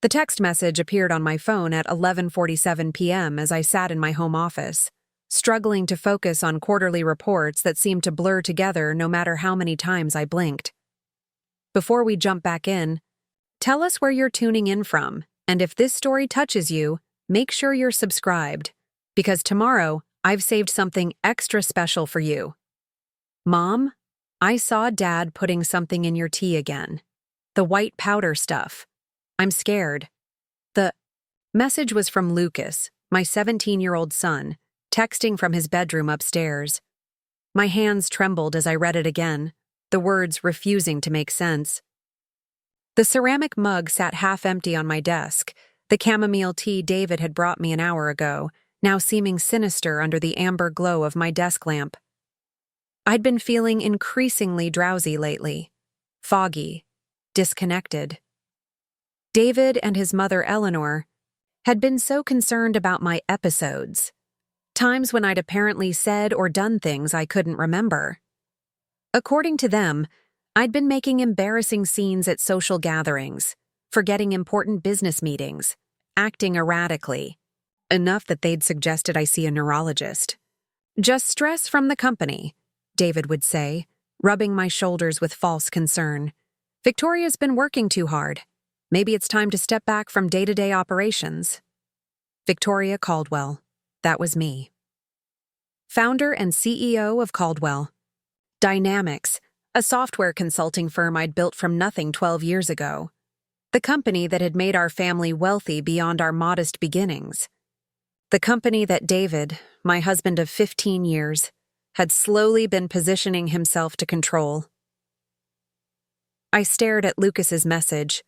The text message appeared on my phone at 11:47 p.m. as I sat in my home office, struggling to focus on quarterly reports that seemed to blur together no matter how many times I blinked. Before we jump back in, tell us where you're tuning in from, and if this story touches you, make sure you're subscribed, because tomorrow I've saved something extra special for you. Mom, I saw Dad putting something in your tea again. The white powder stuff. I'm scared. The message was from Lucas, my 17-year-old son, texting from his bedroom upstairs. My hands trembled as I read it again, the words refusing to make sense. The ceramic mug sat half empty on my desk, the chamomile tea David had brought me an hour ago, now seeming sinister under the amber glow of my desk lamp. I'd been feeling increasingly drowsy lately, foggy, disconnected. David and his mother Eleanor had been so concerned about my episodes, times when I'd apparently said or done things I couldn't remember. According to them, I'd been making embarrassing scenes at social gatherings, forgetting important business meetings, acting erratically, enough that they'd suggested I see a neurologist. Just stress from the company, David would say, rubbing my shoulders with false concern. Victoria's been working too hard. Maybe it's time to step back from day-to-day operations. Victoria Caldwell. That was me. Founder and CEO of Caldwell. Dynamics, a software consulting firm I'd built from nothing 12 years ago. The company that had made our family wealthy beyond our modest beginnings. The company that David, my husband of 15 years, had slowly been positioning himself to control. I stared at Lucas's message,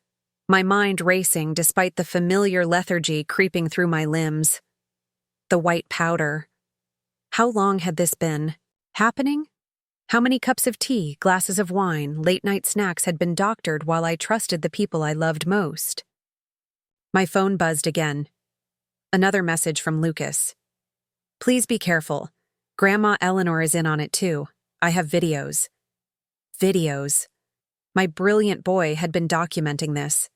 my mind racing despite the familiar lethargy creeping through my limbs. The white powder. How long had this been happening? How many cups of tea, glasses of wine, late-night snacks had been doctored while I trusted the people I loved most? My phone buzzed again. Another message from Lucas. Please be careful. Grandma Eleanor is in on it too. I have videos. Videos. My brilliant boy had been documenting this.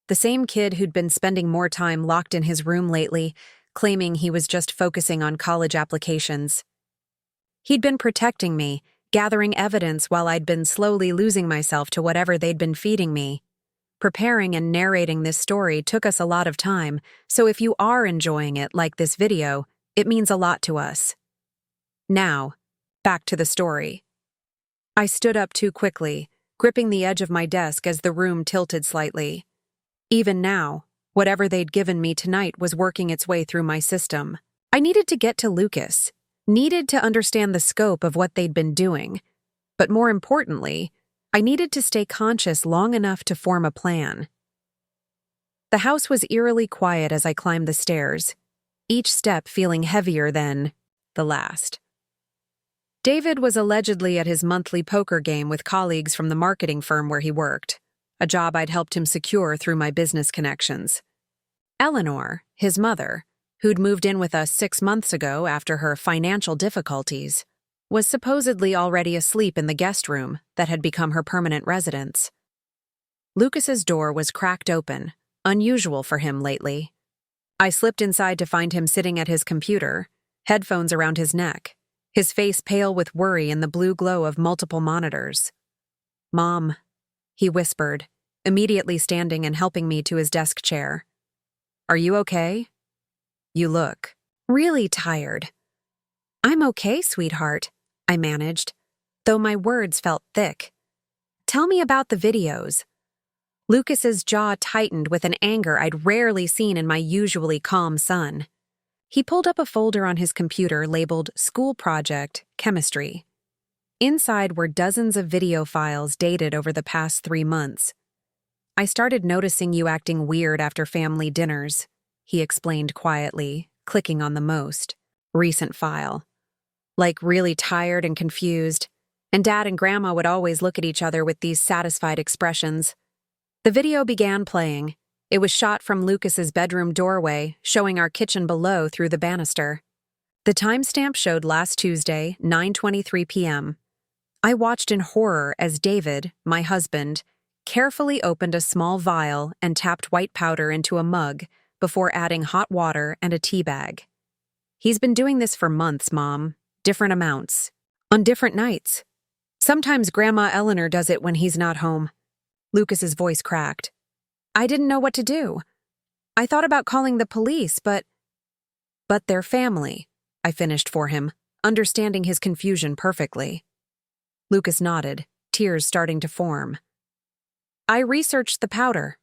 The same kid who'd been spending more time locked in his room lately, claiming he was just focusing on college applications. He'd been protecting me, gathering evidence while I'd been slowly losing myself to whatever they'd been feeding me. Preparing and narrating this story took us a lot of time, so if you are enjoying it like this video, it means a lot to us. Now, back to the story. I stood up too quickly, gripping the edge of my desk as the room tilted slightly. Even now, whatever they'd given me tonight was working its way through my system. I needed to get to Lucas, needed to understand the scope of what they'd been doing, but more importantly, I needed to stay conscious long enough to form a plan. The house was eerily quiet as I climbed the stairs, each step feeling heavier than the last. David was allegedly at his monthly poker game with colleagues from the marketing firm where he worked, a job I'd helped him secure through my business connections. Eleanor, his mother, who'd moved in with us 6 months ago after her financial difficulties, was supposedly already asleep in the guest room that had become her permanent residence. Lucas's door was cracked open, unusual for him lately. I slipped inside to find him sitting at his computer, headphones around his neck, his face pale with worry in the blue glow of multiple monitors. "Mom," he whispered, immediately standing and helping me to his desk chair. "Are you okay? You look really tired." "I'm okay, sweetheart," I managed, though my words felt thick. "Tell me about the videos." Lucas's jaw tightened with an anger I'd rarely seen in my usually calm son. He pulled up a folder on his computer labeled School Project, Chemistry. Inside were dozens of video files dated over the past 3 months. "I started noticing you acting weird after family dinners," he explained quietly, clicking on the most recent file. "Like really tired and confused, and Dad and Grandma would always look at each other with these satisfied expressions." The video began playing. It was shot from Lucas's bedroom doorway, showing our kitchen below through the banister. The timestamp showed last Tuesday, 9:23 p.m. I watched in horror as David, my husband, carefully opened a small vial and tapped white powder into a mug before adding hot water and a tea bag. He's been doing this for months, Mom. Different amounts. On different nights. Sometimes Grandma Eleanor does it when he's not home. Lucas's voice cracked. I didn't know what to do. I thought about calling the police, but they're family, I finished for him, understanding his confusion perfectly. Lucas nodded, tears starting to form. I researched the powder.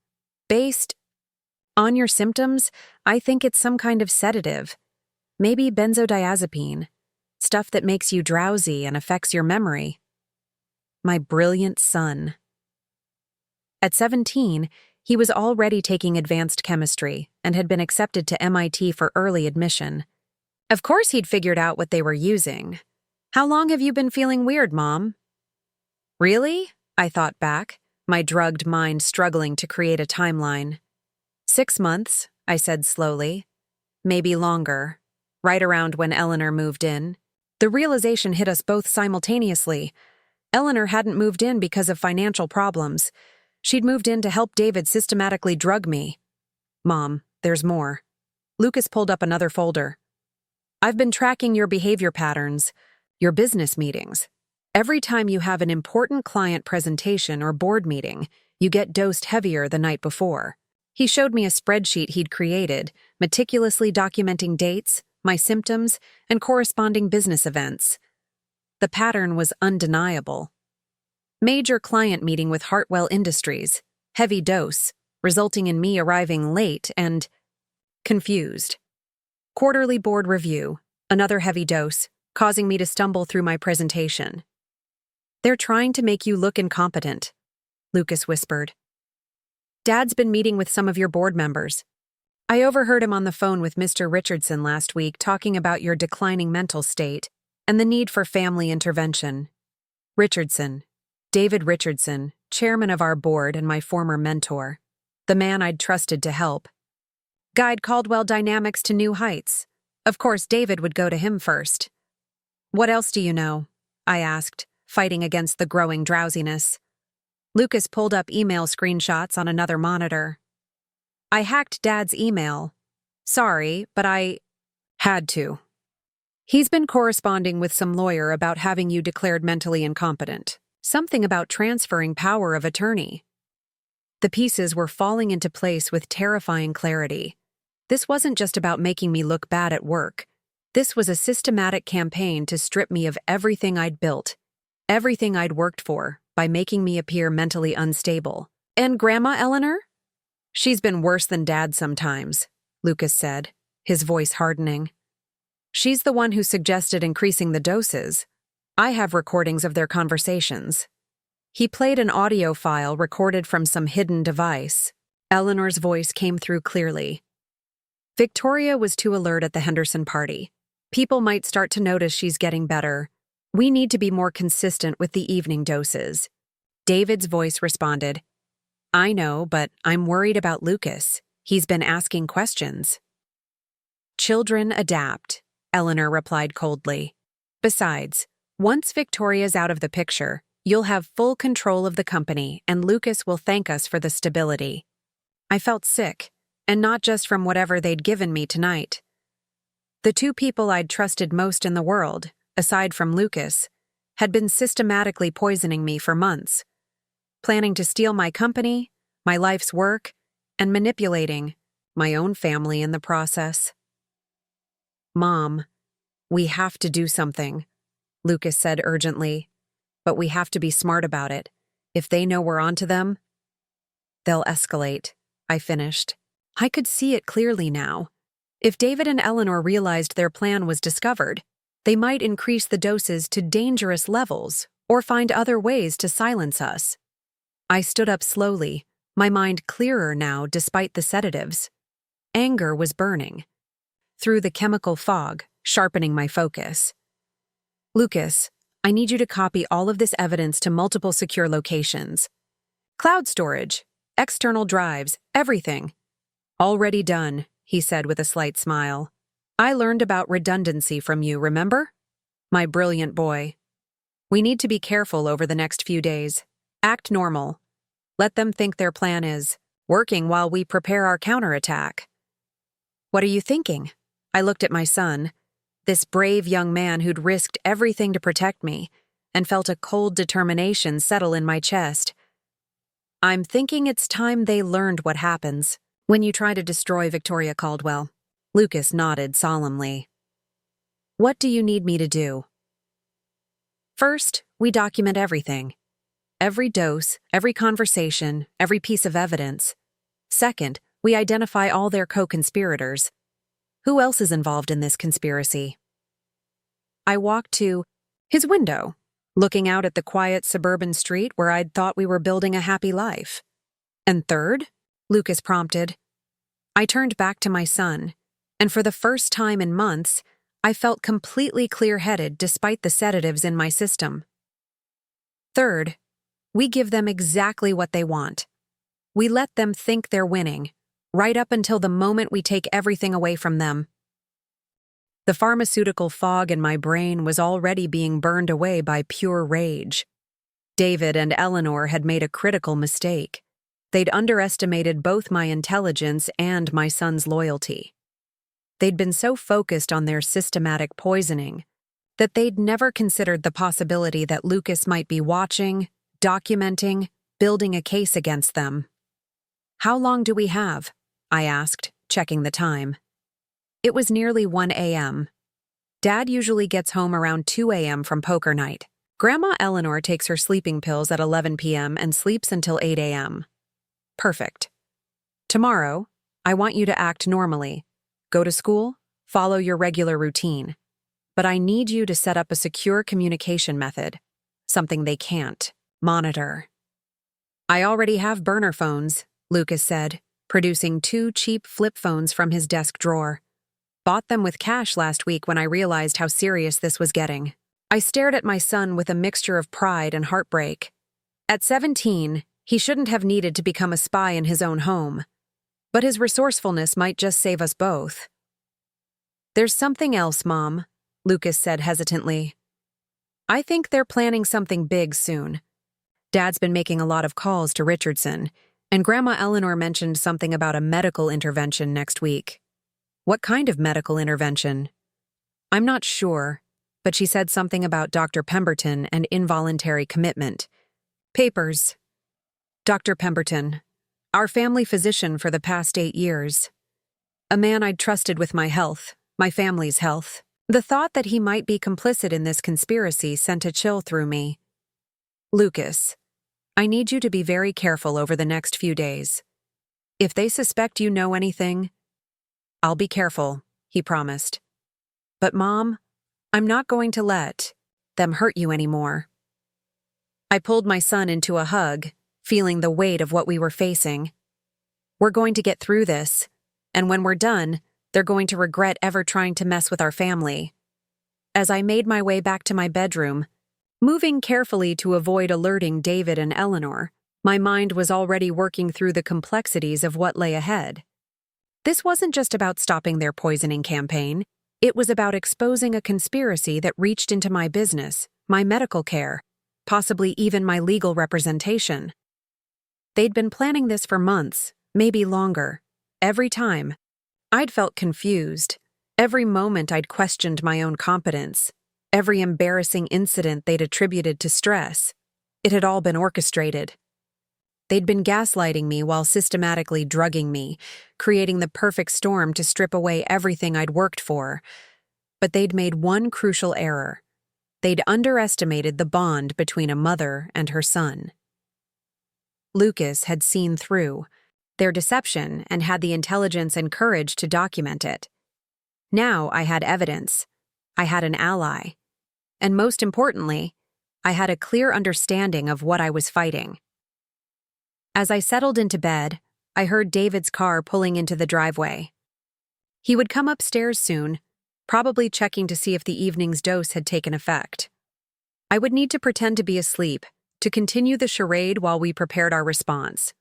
Based on your symptoms, I think it's some kind of sedative. Maybe benzodiazepine. Stuff that makes you drowsy and affects your memory. My brilliant son. At 17, he was already taking advanced chemistry and had been accepted to MIT for early admission. Of course he'd figured out what they were using. How long have you been feeling weird, Mom? Really? I thought back, my drugged mind struggling to create a timeline. 6 months, I said slowly. Maybe longer. Right around when Eleanor moved in. The realization hit us both simultaneously. Eleanor hadn't moved in because of financial problems. She'd moved in to help David systematically drug me. Mom, there's more. Lucas pulled up another folder. I've been tracking your behavior patterns, your business meetings. Every time you have an important client presentation or board meeting, you get dosed heavier the night before. He showed me a spreadsheet he'd created, meticulously documenting dates, my symptoms, and corresponding business events. The pattern was undeniable. Major client meeting with Hartwell Industries, heavy dose, resulting in me arriving late and confused. Quarterly board review, another heavy dose, causing me to stumble through my presentation. They're trying to make you look incompetent, Lucas whispered. Dad's been meeting with some of your board members. I overheard him on the phone with Mr. Richardson last week talking about your declining mental state and the need for family intervention. Richardson, David Richardson, chairman of our board and my former mentor, the man I'd trusted to help. Guide Caldwell Dynamics to new heights. Of course, David would go to him first. What else do you know? I asked, fighting against the growing drowsiness. Lucas pulled up email screenshots on another monitor. I hacked Dad's email. Sorry, but I had to. He's been corresponding with some lawyer about having you declared mentally incompetent. Something about transferring power of attorney. The pieces were falling into place with terrifying clarity. This wasn't just about making me look bad at work. This was a systematic campaign to strip me of everything I'd built, everything I'd worked for, by making me appear mentally unstable. And Grandma Eleanor? She's been worse than Dad sometimes, Lucas said, his voice hardening. She's the one who suggested increasing the doses. I have recordings of their conversations. He played an audio file recorded from some hidden device. Eleanor's voice came through clearly. Victoria was too alert at the Henderson party. People might start to notice she's getting better. We need to be more consistent with the evening doses. David's voice responded, I know, but I'm worried about Lucas. He's been asking questions. Children adapt, Eleanor replied coldly. Besides, once Victoria's out of the picture, you'll have full control of the company and Lucas will thank us for the stability. I felt sick, and not just from whatever they'd given me tonight. The two people I'd trusted most in the world, aside from Lucas, had been systematically poisoning me for months, planning to steal my company, my life's work, and manipulating my own family in the process. Mom, we have to do something, Lucas said urgently, but we have to be smart about it. If they know we're onto them, they'll escalate, I finished. I could see it clearly now. If David and Eleanor realized their plan was discovered, they might increase the doses to dangerous levels or find other ways to silence us. I stood up slowly, my mind clearer now despite the sedatives. Anger was burning through the chemical fog, sharpening my focus. Lucas, I need you to copy all of this evidence to multiple secure locations. Cloud storage, external drives, everything. Already done, he said with a slight smile. I learned about redundancy from you, remember? My brilliant boy. We need to be careful over the next few days. Act normal. Let them think their plan is working while we prepare our counterattack. What are you thinking? I looked at my son, this brave young man who'd risked everything to protect me, and felt a cold determination settle in my chest. I'm thinking it's time they learned what happens when you try to destroy Victoria Caldwell. Lucas nodded solemnly. What do you need me to do? First, we document everything. Every dose, every conversation, every piece of evidence. Second, we identify all their co-conspirators. Who else is involved in this conspiracy? I walked to his window, looking out at the quiet suburban street where I'd thought we were building a happy life. And third, Lucas prompted. I turned back to my son, and for the first time in months, I felt completely clear-headed despite the sedatives in my system. Third, we give them exactly what they want. We let them think they're winning, right up until the moment we take everything away from them. The pharmaceutical fog in my brain was already being burned away by pure rage. David and Eleanor had made a critical mistake. They'd underestimated both my intelligence and my son's loyalty. They'd been so focused on their systematic poisoning that they'd never considered the possibility that Lucas might be watching, documenting, building a case against them. How long do we have? I asked, checking the time. It was nearly 1 a.m. Dad usually gets home around 2 a.m. from poker night. Grandma Eleanor takes her sleeping pills at 11 p.m. and sleeps until 8 a.m. Perfect. Tomorrow, I want you to act normally. Go to school, follow your regular routine. But I need you to set up a secure communication method, something they can't monitor. I already have burner phones, Lucas said, producing 2 cheap flip phones from his desk drawer. Bought them with cash last week when I realized how serious this was getting. I stared at my son with a mixture of pride and heartbreak. At 17, he shouldn't have needed to become a spy in his own home. But his resourcefulness might just save us both. There's something else, Mom, Lucas said hesitantly. I think they're planning something big soon. Dad's been making a lot of calls to Richardson, and Grandma Eleanor mentioned something about a medical intervention next week. What kind of medical intervention? I'm not sure, but she said something about Dr. Pemberton and involuntary commitment. Papers. Dr. Pemberton, our family physician for the past 8 years. A man I'd trusted with my health, my family's health. The thought that he might be complicit in this conspiracy sent a chill through me. Lucas, I need you to be very careful over the next few days. If they suspect you know anything, I'll be careful, he promised. But Mom, I'm not going to let them hurt you anymore. I pulled my son into a hug, feeling the weight of what we were facing. We're going to get through this, and when we're done, they're going to regret ever trying to mess with our family. As I made my way back to my bedroom, moving carefully to avoid alerting David and Eleanor, my mind was already working through the complexities of what lay ahead. This wasn't just about stopping their poisoning campaign. It was about exposing a conspiracy that reached into my business, my medical care, possibly even my legal representation. They'd been planning this for months, maybe longer. Every time, I'd felt confused. Every moment I'd questioned my own competence. Every embarrassing incident they'd attributed to stress. It had all been orchestrated. They'd been gaslighting me while systematically drugging me, creating the perfect storm to strip away everything I'd worked for. But they'd made one crucial error. They'd underestimated the bond between a mother and her son. Lucas had seen through their deception and had the intelligence and courage to document it. Now I had evidence. I had an ally. And most importantly, I had a clear understanding of what I was fighting. As I settled into bed, I heard David's car pulling into the driveway. He would come upstairs soon, probably checking to see if the evening's dose had taken effect. I would need to pretend to be asleep, to continue the charade while we prepared our response.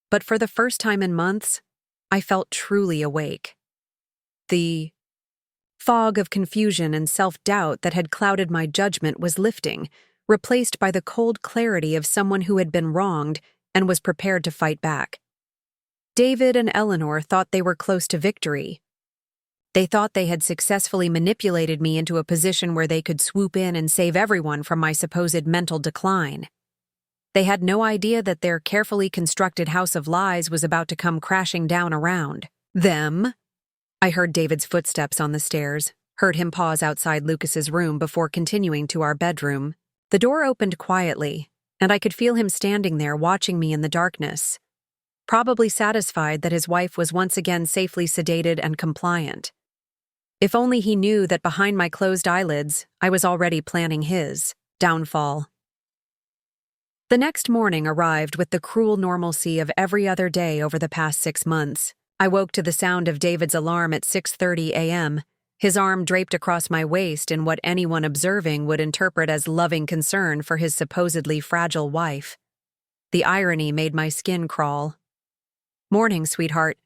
But for the first time in months, I felt truly awake. The fog of confusion and self-doubt that had clouded my judgment was lifting, replaced by the cold clarity of someone who had been wronged and was prepared to fight back. David and Eleanor thought they were close to victory. They thought they had successfully manipulated me into a position where they could swoop in and save everyone from my supposed mental decline. They had no idea that their carefully constructed house of lies was about to come crashing down around them. I heard David's footsteps on the stairs, heard him pause outside Lucas's room before continuing to our bedroom. The door opened quietly, and I could feel him standing there watching me in the darkness, probably satisfied that his wife was once again safely sedated and compliant. If only he knew that behind my closed eyelids, I was already planning his downfall. The next morning arrived with the cruel normalcy of every other day over the past 6 months. I woke to the sound of David's alarm at 6:30 a.m., his arm draped across my waist in what anyone observing would interpret as loving concern for his supposedly fragile wife. The irony made my skin crawl. "Morning, sweetheart,"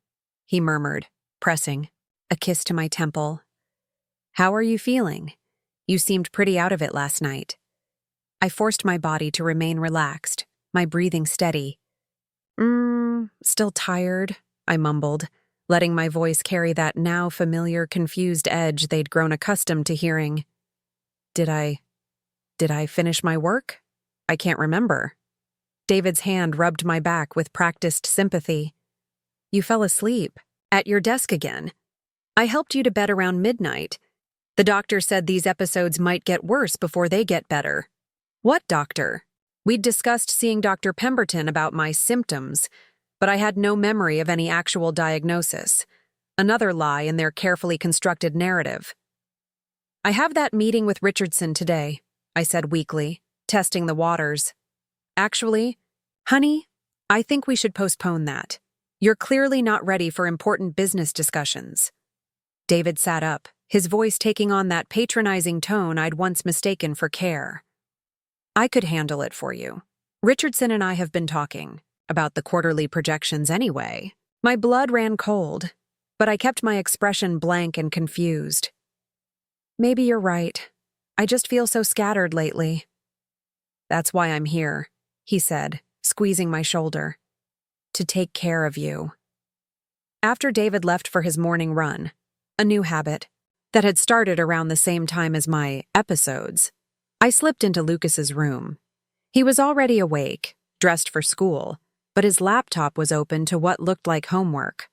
he murmured, pressing a kiss to my temple. "How are you feeling? You seemed pretty out of it last night." I forced my body to remain relaxed, my breathing steady. Still tired," I mumbled, letting my voice carry that now familiar, confused edge they'd grown accustomed to hearing. Did I finish my work? I can't remember." David's hand rubbed my back with practiced sympathy. "You fell asleep. At your desk again. I helped you to bed around midnight. The doctor said these episodes might get worse before they get better." "What doctor?" We'd discussed seeing Dr. Pemberton about my symptoms, but I had no memory of any actual diagnosis. Another lie in their carefully constructed narrative. "I have that meeting with Richardson today," I said weakly, testing the waters. "Actually, honey, I think we should postpone that. You're clearly not ready for important business discussions." David sat up, his voice taking on that patronizing tone I'd once mistaken for care. "I could handle it for you. Richardson and I have been talking about the quarterly projections anyway." My blood ran cold, but I kept my expression blank and confused. "Maybe you're right. I just feel so scattered lately." "That's why I'm here," he said, squeezing my shoulder. "To take care of you." After David left for his morning run, a new habit that had started around the same time as my episodes, I slipped into Lucas's room. He was already awake, dressed for school, but his laptop was open to what looked like homework.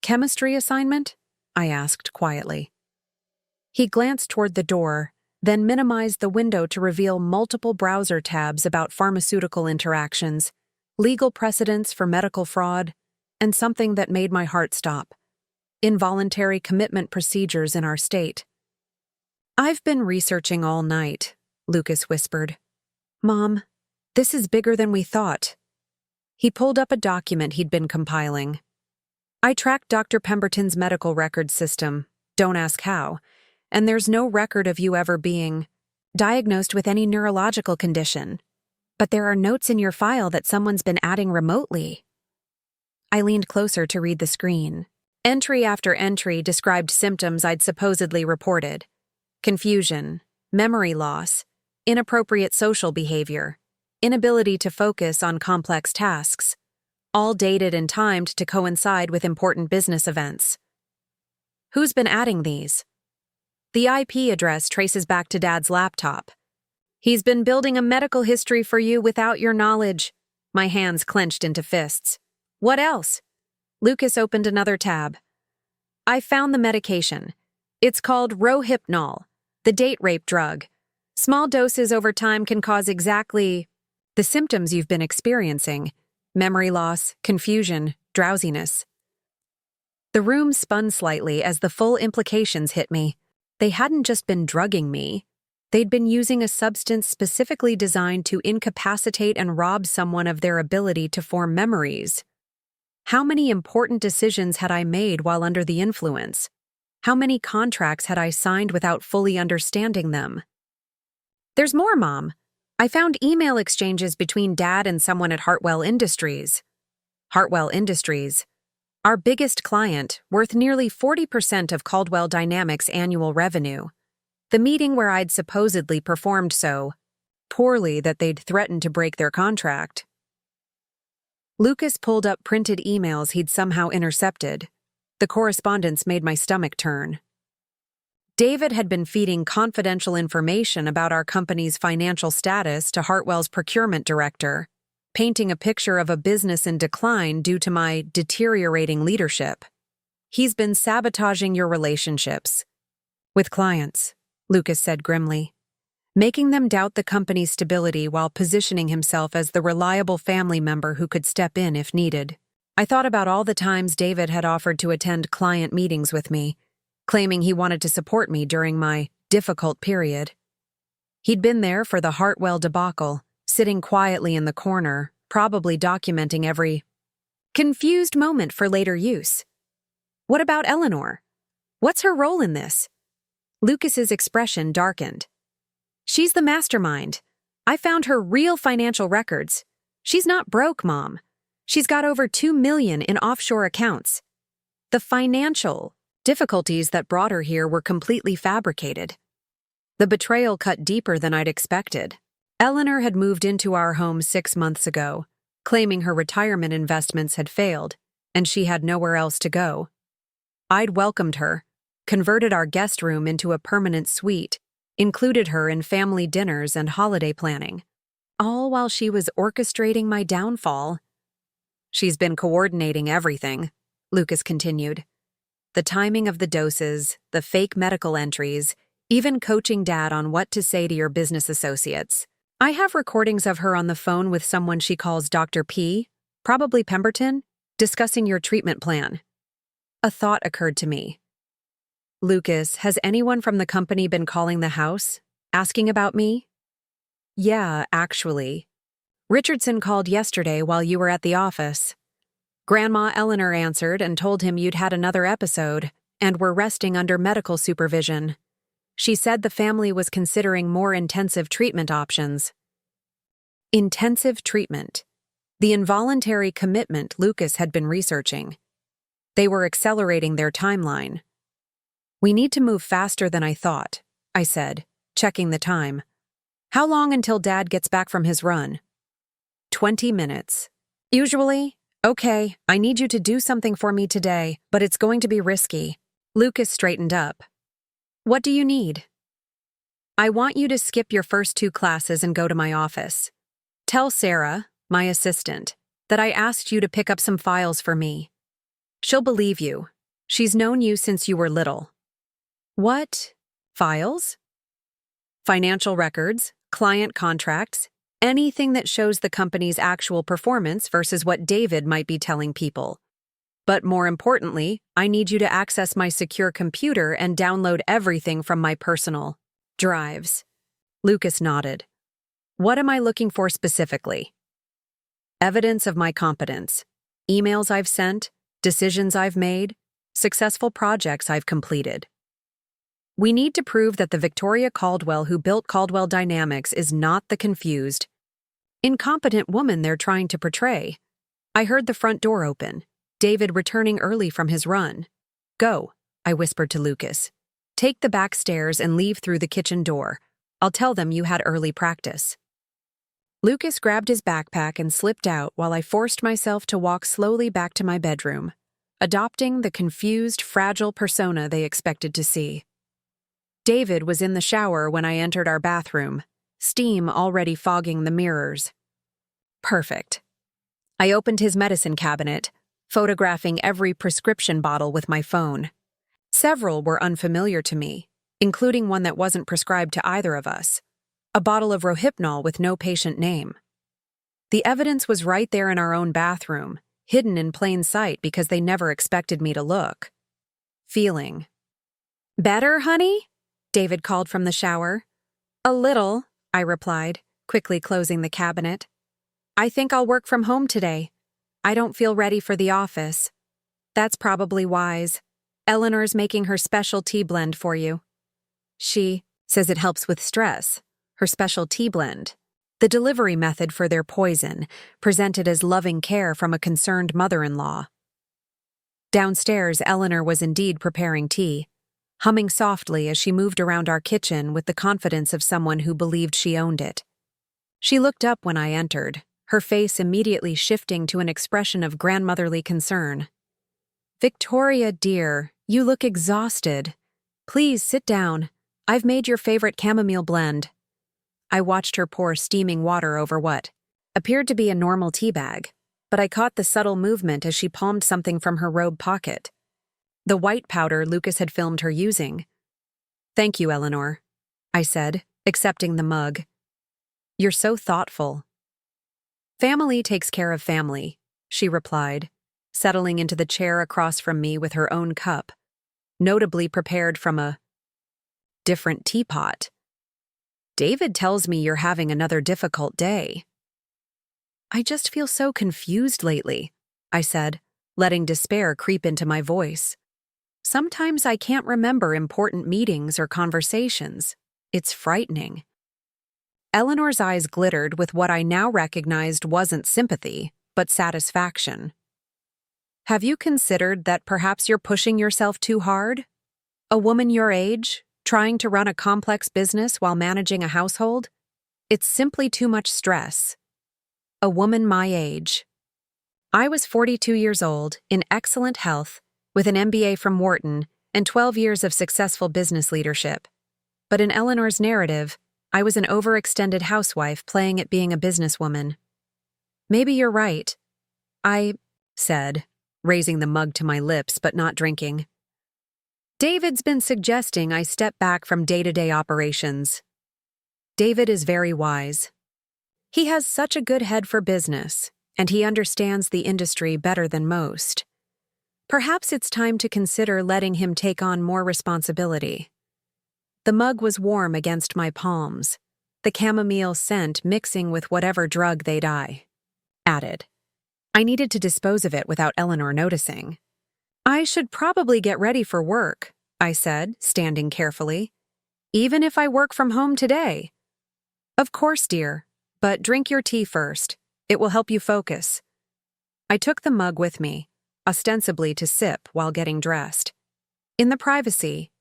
"Chemistry assignment?" I asked quietly. He glanced toward the door, then minimized the window to reveal multiple browser tabs about pharmaceutical interactions, legal precedents for medical fraud, and something that made my heart stop: involuntary commitment procedures in our state. "I've been researching all night," Lucas whispered. "Mom, this is bigger than we thought." He pulled up a document he'd been compiling. "I tracked Dr. Pemberton's medical records system, don't ask how, and there's no record of you ever being diagnosed with any neurological condition. But there are notes in your file that someone's been adding remotely." I leaned closer to read the screen. Entry after entry described symptoms I'd supposedly reported: confusion, memory loss, inappropriate social behavior, inability to focus on complex tasks, all dated and timed to coincide with important business events. "Who's been adding these?" "The IP address traces back to Dad's laptop." "He's been building a medical history for you without your knowledge." My hands clenched into fists. "What else?" Lucas opened another tab. "I found the medication. It's called Rohypnol, the date rape drug. Small doses over time can cause exactly the symptoms you've been experiencing: memory loss, confusion, drowsiness." The room spun slightly as the full implications hit me. They hadn't just been drugging me. They'd been using a substance specifically designed to incapacitate and rob someone of their ability to form memories. How many important decisions had I made while under the influence? How many contracts had I signed without fully understanding them? "There's more, Mom. I found email exchanges between Dad and someone at Hartwell Industries." Hartwell Industries, our biggest client, worth nearly 40% of Caldwell Dynamics' annual revenue. The meeting where I'd supposedly performed so poorly that they'd threatened to break their contract. Lucas pulled up printed emails he'd somehow intercepted. The correspondence made my stomach turn. David had been feeding confidential information about our company's financial status to Hartwell's procurement director, painting a picture of a business in decline due to my deteriorating leadership. He's been sabotaging your relationships with clients, Lucas said grimly, making them doubt the company's stability while positioning himself as the reliable family member who could step in if needed. I thought about all the times David had offered to attend client meetings with me, claiming he wanted to support me during my difficult period. He'd been there for the Hartwell debacle, sitting quietly in the corner, probably documenting every confused moment for later use. What about Eleanor? What's her role in this? Lucas's expression darkened. She's the mastermind. I found her real financial records. She's not broke, Mom. She's got over $2 million in offshore accounts. The financial difficulties that brought her here were completely fabricated. The betrayal cut deeper than I'd expected. Eleanor had moved into our home 6 months ago, claiming her retirement investments had failed, and she had nowhere else to go. I'd welcomed her, converted our guest room into a permanent suite, included her in family dinners and holiday planning, all while she was orchestrating my downfall. She's been coordinating everything, Lucas continued. The timing of the doses, the fake medical entries, even coaching Dad on what to say to your business associates. I have recordings of her on the phone with someone she calls Dr. P, probably Pemberton, discussing your treatment plan. A thought occurred to me. Lucas, has anyone from the company been calling the house, asking about me? Yeah, actually. Richardson called yesterday while you were at the office. Grandma Eleanor answered and told him you'd had another episode and were resting under medical supervision. She said the family was considering more intensive treatment options. Intensive treatment. The involuntary commitment Lucas had been researching. They were accelerating their timeline. We need to move faster than I thought, I said, checking the time. How long until Dad gets back from his run? 20 minutes. Usually? Okay, I need you to do something for me today, but it's going to be risky. Lucas straightened up. What do you need? I want you to skip your first 2 classes and go to my office. Tell Sarah, my assistant, that I asked you to pick up some files for me. She'll believe you. She's known you since you were little. What? Files? Financial records, client contracts, anything that shows the company's actual performance versus what David might be telling people. But more importantly, I need you to access my secure computer and download everything from my personal drives. Lucas nodded. What am I looking for specifically? Evidence of my competence. Emails I've sent, decisions I've made, successful projects I've completed. We need to prove that the Victoria Caldwell who built Caldwell Dynamics is not the confused, incompetent woman they're trying to portray. I heard the front door open, David returning early from his run. Go, I whispered to Lucas. Take the back stairs and leave through the kitchen door. I'll tell them you had early practice. Lucas grabbed his backpack and slipped out while I forced myself to walk slowly back to my bedroom, adopting the confused, fragile persona they expected to see. David was in the shower when I entered our bathroom, steam already fogging the mirrors. Perfect. I opened his medicine cabinet, photographing every prescription bottle with my phone. Several were unfamiliar to me, including one that wasn't prescribed to either of us, a bottle of Rohypnol with no patient name. The evidence was right there in our own bathroom, hidden in plain sight because they never expected me to look. Feeling. Better, honey? David called from the shower. A little, I replied, quickly closing the cabinet. I think I'll work from home today. I don't feel ready for the office. That's probably wise. Eleanor's making her special tea blend for you. She says it helps with stress. Her special tea blend. The delivery method for their poison, presented as loving care from a concerned mother-in-law. Downstairs, Eleanor was indeed preparing tea, humming softly as she moved around our kitchen with the confidence of someone who believed she owned it. She looked up when I entered, her face immediately shifting to an expression of grandmotherly concern. "Victoria, dear, you look exhausted. Please sit down. I've made your favorite chamomile blend." I watched her pour steaming water over what appeared to be a normal tea bag, but I caught the subtle movement as she palmed something from her robe pocket. The white powder Lucas had filmed her using. "Thank you, Eleanor," I said, accepting the mug. "You're so thoughtful." "Family takes care of family," she replied, settling into the chair across from me with her own cup, notably prepared from a different teapot. "David tells me you're having another difficult day." "I just feel so confused lately," I said, letting despair creep into my voice. "Sometimes I can't remember important meetings or conversations. It's frightening." Eleanor's eyes glittered with what I now recognized wasn't sympathy, but satisfaction. "Have you considered that perhaps you're pushing yourself too hard? A woman your age, trying to run a complex business while managing a household? It's simply too much stress." A woman my age. I was 42 years old, in excellent health, with an MBA from Wharton and 12 years of successful business leadership. But in Eleanor's narrative, I was an overextended housewife playing at being a businesswoman. "Maybe you're right," I said, raising the mug to my lips but not drinking. "David's been suggesting I step back from day-to-day operations. David is very wise. He has such a good head for business, and he understands the industry better than most. Perhaps it's time to consider letting him take on more responsibility." The mug was warm against my palms, the chamomile scent mixing with whatever drug I added. I needed to dispose of it without Eleanor noticing. "I should probably get ready for work," I said, standing carefully. "Even if I work from home today." "Of course, dear. But drink your tea first. It will help you focus." I took the mug with me, ostensibly to sip while getting dressed. In the privacy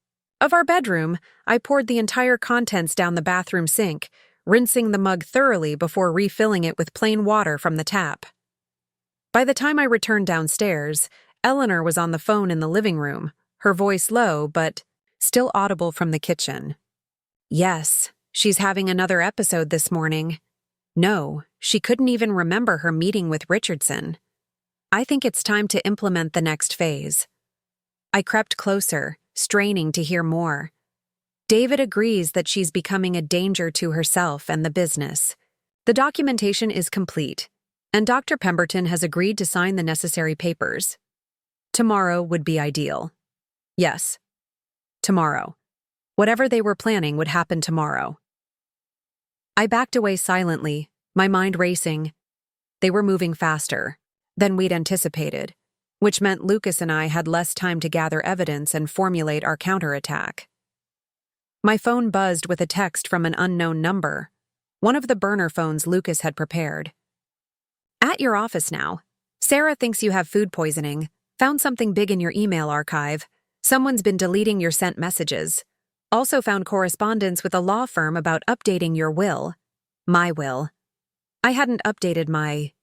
of our bedroom, I poured the entire contents down the bathroom sink, rinsing the mug thoroughly before refilling it with plain water from the tap. By the time I returned downstairs, Eleanor was on the phone in the living room, her voice low but still audible from the kitchen. "Yes, she's having another episode this morning." No, she couldn't even remember her meeting with Richardson. "I think it's time to implement the next phase." I crept closer, straining to hear more. "David agrees that she's becoming a danger to herself and the business. The documentation is complete, and Dr. Pemberton has agreed to sign the necessary papers. Tomorrow would be ideal." Yes, tomorrow. Whatever they were planning would happen tomorrow. I backed away silently, my mind racing. They were moving faster than we'd anticipated, which meant Lucas and I had less time to gather evidence and formulate our counterattack. My phone buzzed with a text from an unknown number, one of the burner phones Lucas had prepared. "At your office now. Sarah thinks you have food poisoning. Found something big in your email archive. Someone's been deleting your sent messages. Also found correspondence with a law firm about updating your will." My will. I hadn't updated my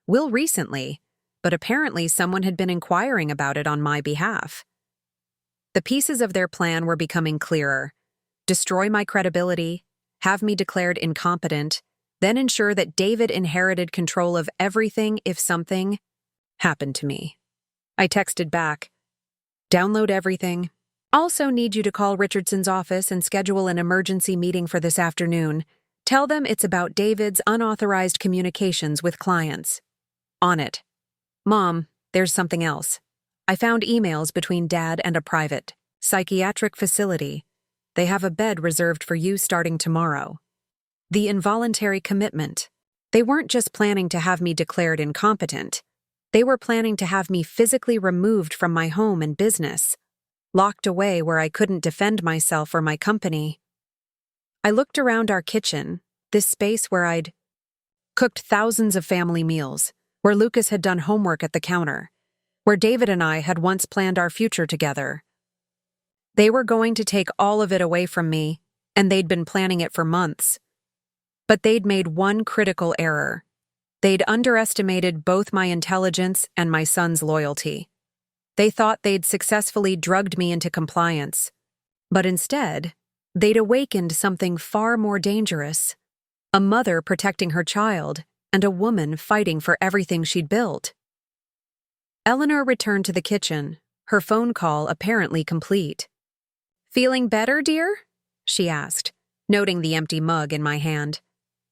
will recently, but apparently someone had been inquiring about it on my behalf. The pieces of their plan were becoming clearer. Destroy my credibility, have me declared incompetent, then ensure that David inherited control of everything if something happened to me. I texted back, "Download everything. Also need you to call Richardson's office and schedule an emergency meeting for this afternoon. Tell them it's about David's unauthorized communications with clients." On it. "Mom, there's something else. I found emails between Dad and a private psychiatric facility. They have a bed reserved for you starting tomorrow." The involuntary commitment. They weren't just planning to have me declared incompetent. They were planning to have me physically removed from my home and business, locked away where I couldn't defend myself or my company. I looked around our kitchen, this space where I'd cooked thousands of family meals, where Lucas had done homework at the counter, where David and I had once planned our future together. They were going to take all of it away from me, and they'd been planning it for months. But they'd made one critical error. They'd underestimated both my intelligence and my son's loyalty. They thought they'd successfully drugged me into compliance. But instead, they'd awakened something far more dangerous. A mother protecting her child, and a woman fighting for everything she'd built. Eleanor returned to the kitchen, her phone call apparently complete. "Feeling better, dear?" she asked, noting the empty mug in my hand.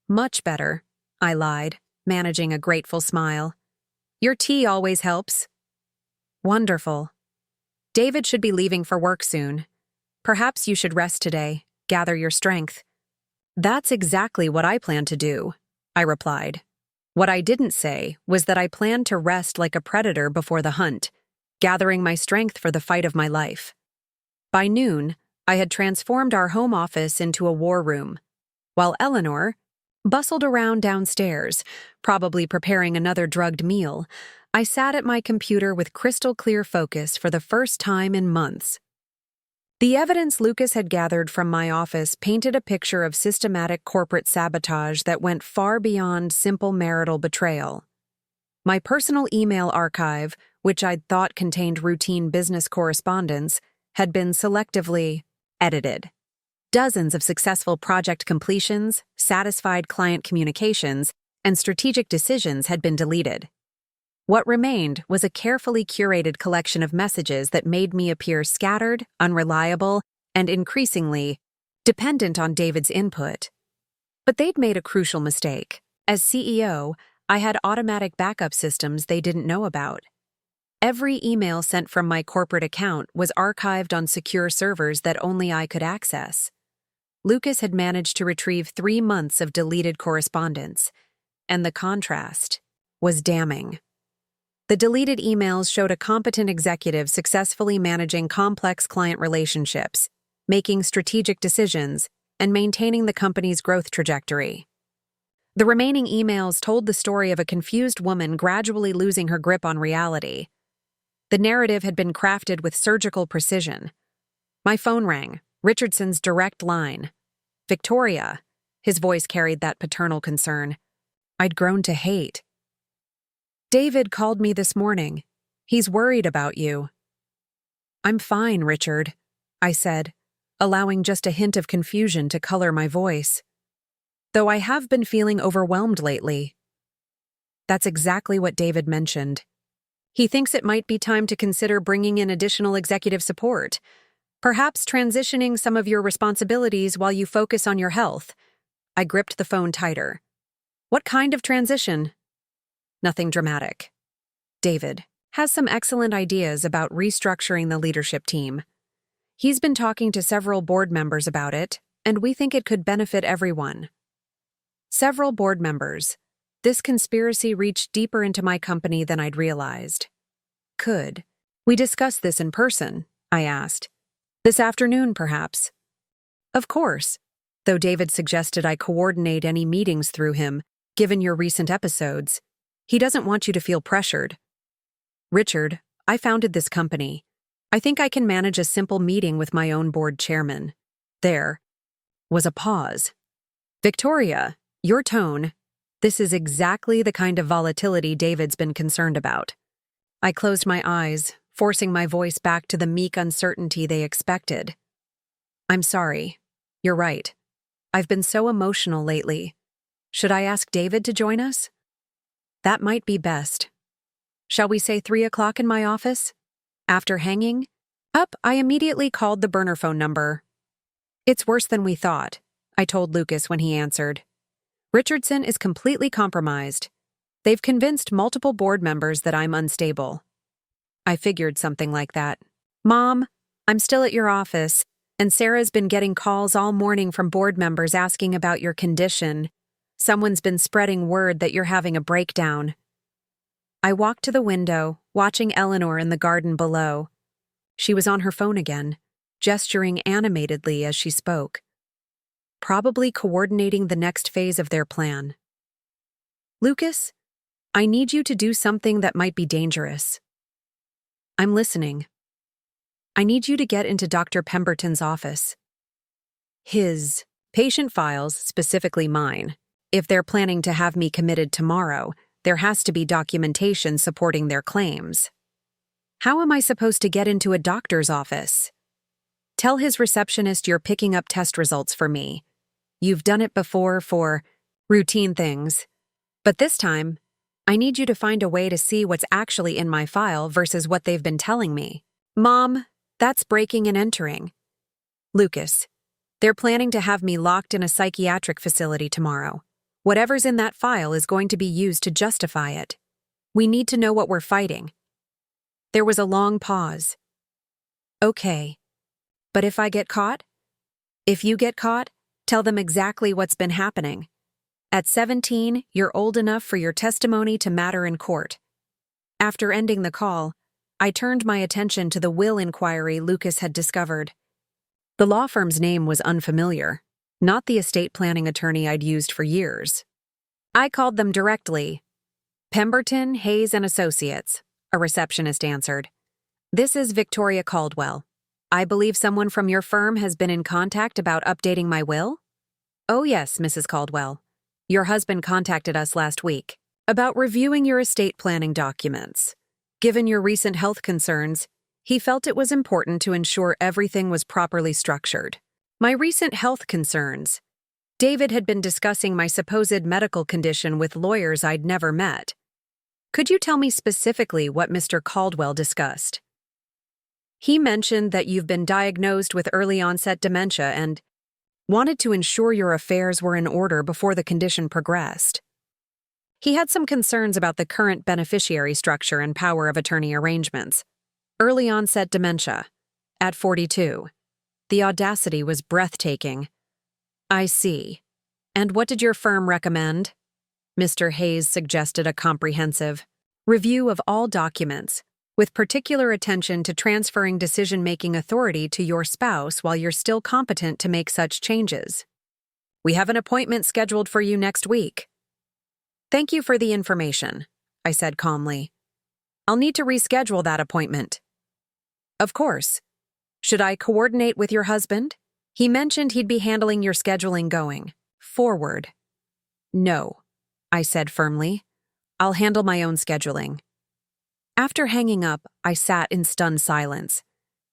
"Much better," I lied, managing a grateful smile. "Your tea always helps." "Wonderful. David should be leaving for work soon. Perhaps you should rest today, gather your strength." "That's exactly what I plan to do," I replied. What I didn't say was that I planned to rest like a predator before the hunt, gathering my strength for the fight of my life. By noon, I had transformed our home office into a war room, while Eleanor bustled around downstairs, probably preparing another drugged meal. I sat at my computer with crystal-clear focus for the first time in months. The evidence Lucas had gathered from my office painted a picture of systematic corporate sabotage that went far beyond simple marital betrayal. My personal email archive, which I'd thought contained routine business correspondence, had been selectively edited. Dozens of successful project completions, satisfied client communications, and strategic decisions had been deleted. What remained was a carefully curated collection of messages that made me appear scattered, unreliable, and increasingly dependent on David's input. But they'd made a crucial mistake. As CEO, I had automatic backup systems they didn't know about. Every email sent from my corporate account was archived on secure servers that only I could access. Lucas had managed to retrieve 3 months of deleted correspondence, and the contrast was damning. The deleted emails showed a competent executive successfully managing complex client relationships, making strategic decisions, and maintaining the company's growth trajectory. The remaining emails told the story of a confused woman gradually losing her grip on reality. The narrative had been crafted with surgical precision. My phone rang, Richardson's direct line. "Victoria," his voice carried that paternal concern. I'd grown to hate. "David called me this morning. He's worried about you." "I'm fine, Richard," I said, allowing just a hint of confusion to color my voice. "Though I have been feeling overwhelmed lately." That's exactly what David mentioned. He thinks it might be time to consider bringing in additional executive support, perhaps transitioning some of your responsibilities while you focus on your health. I gripped the phone tighter. "What kind of transition?" "Nothing dramatic. David has some excellent ideas about restructuring the leadership team. He's been talking to several board members about it, and we think it could benefit everyone." Several board members. This conspiracy reached deeper into my company than I'd realized. "Could we discuss this in person?" I asked. "This afternoon, perhaps?" "Of course," though David suggested I coordinate any meetings through him, given your recent episodes. He doesn't want you to feel pressured. "Richard, I founded this company. I think I can manage a simple meeting with my own board chairman." There was a pause. "Victoria, your tone. This is exactly the kind of volatility David's been concerned about." I closed my eyes, forcing my voice back to the meek uncertainty they expected. "I'm sorry. You're right. I've been so emotional lately. Should I ask David to join us?" "That might be best. Shall we say 3 o'clock in my office?" After hanging up, I immediately called the burner phone number. "It's worse than we thought," I told Lucas when he answered. "Richardson is completely compromised. They've convinced multiple board members that I'm unstable." I figured something like that. "Mom, I'm still at your office, and Sarah's been getting calls all morning from board members asking about your condition. Someone's been spreading word that you're having a breakdown." I walked to the window, watching Eleanor in the garden below. She was on her phone again, gesturing animatedly as she spoke. Probably coordinating the next phase of their plan. "Lucas, I need you to do something that might be dangerous." "I'm listening." "I need you to get into Dr. Pemberton's office. His patient files, specifically mine, If they're planning to have me committed tomorrow, there has to be documentation supporting their claims. How am I supposed to get into a doctor's office? Tell his receptionist you're picking up test results for me. You've done it before for routine things. But this time, I need you to find a way to see what's actually in my file versus what they've been telling me. Mom, that's breaking and entering. Lucas, they're planning to have me locked in a psychiatric facility tomorrow. Whatever's in that file is going to be used to justify it. We need to know what we're fighting. There was a long pause. Okay. But if I get caught? If you get caught, tell them exactly what's been happening. At 17, you're old enough for your testimony to matter in court. After ending the call, I turned my attention to the will inquiry Lucas had discovered. The law firm's name was unfamiliar, not the estate planning attorney I'd used for years. I called them directly. Pemberton, Hayes & Associates, a receptionist answered. This is Victoria Caldwell. I believe someone from your firm has been in contact about updating my will? Oh yes, Mrs. Caldwell. Your husband contacted us last week about reviewing your estate planning documents. Given your recent health concerns, he felt it was important to ensure everything was properly structured. My recent health concerns. David had been discussing my supposed medical condition with lawyers I'd never met. Could you tell me specifically what Mr. Caldwell discussed? He mentioned that you've been diagnosed with early-onset dementia and wanted to ensure your affairs were in order before the condition progressed. He had some concerns about the current beneficiary structure and power of attorney arrangements. Early-onset dementia. At 42. The audacity was breathtaking. I see. And what did your firm recommend? Mr. Hayes suggested a comprehensive review of all documents, with particular attention to transferring decision-making authority to your spouse while you're still competent to make such changes. We have an appointment scheduled for you next week. Thank you for the information, I said calmly. I'll need to reschedule that appointment. Of course. Should I coordinate with your husband? He mentioned he'd be handling your scheduling going forward. No, I said firmly. I'll handle my own scheduling. After hanging up, I sat in stunned silence.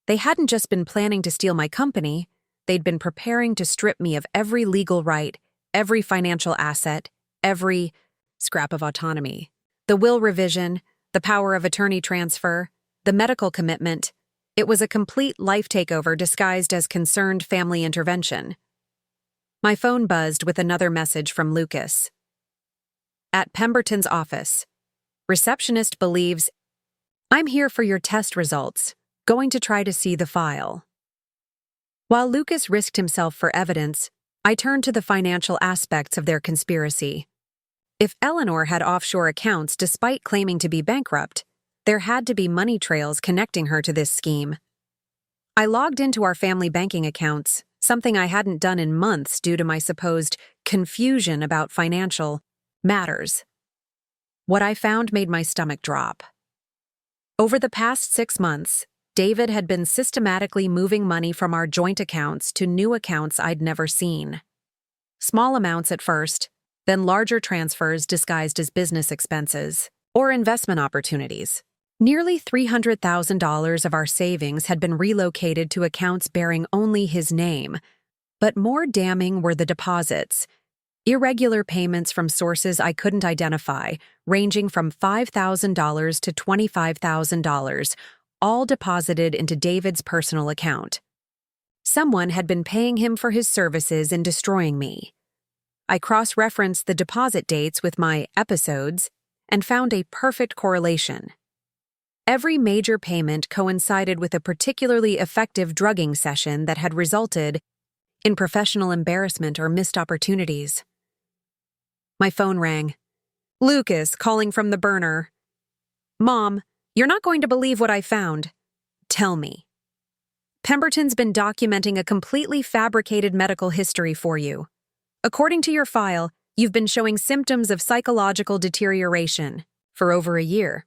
They hadn't just been planning to steal my company, they'd been preparing to strip me of every legal right, every financial asset, every scrap of autonomy. The will revision, the power of attorney transfer, the medical commitment. It was a complete life takeover disguised as concerned family intervention. My phone buzzed with another message from Lucas. At Pemberton's office. Receptionist believes I'm here for your test results, going to try to see the file. While Lucas risked himself for evidence, I turned to the financial aspects of their conspiracy. If Eleanor had offshore accounts despite claiming to be bankrupt, there had to be money trails connecting her to this scheme. I logged into our family banking accounts, something I hadn't done in months due to my supposed confusion about financial matters. What I found made my stomach drop. Over the past 6 months, David had been systematically moving money from our joint accounts to new accounts I'd never seen. Small amounts at first, then larger transfers disguised as business expenses or investment opportunities. Nearly $300,000 of our savings had been relocated to accounts bearing only his name, but more damning were the deposits. Irregular payments from sources I couldn't identify, ranging from $5,000 to $25,000, all deposited into David's personal account. Someone had been paying him for his services in destroying me. I cross-referenced the deposit dates with my episodes and found a perfect correlation. Every major payment coincided with a particularly effective drugging session that had resulted in professional embarrassment or missed opportunities. My phone rang. Lucas, calling from the burner. Mom, you're not going to believe what I found. Tell me. Pemberton's been documenting a completely fabricated medical history for you. According to your file, you've been showing symptoms of psychological deterioration for over a year.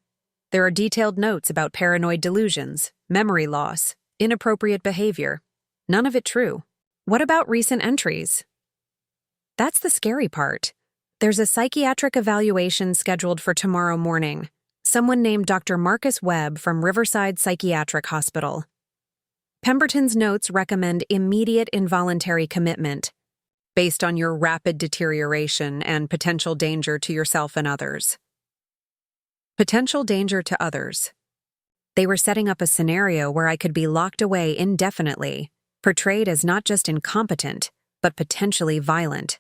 There are detailed notes about paranoid delusions, memory loss, inappropriate behavior. None of it true. What about recent entries? That's the scary part. There's a psychiatric evaluation scheduled for tomorrow morning. Someone named Dr. Marcus Webb from Riverside Psychiatric Hospital. Pemberton's notes recommend immediate involuntary commitment based on your rapid deterioration and potential danger to yourself and others. Potential danger to others. They were setting up a scenario where I could be locked away indefinitely, portrayed as not just incompetent, but potentially violent.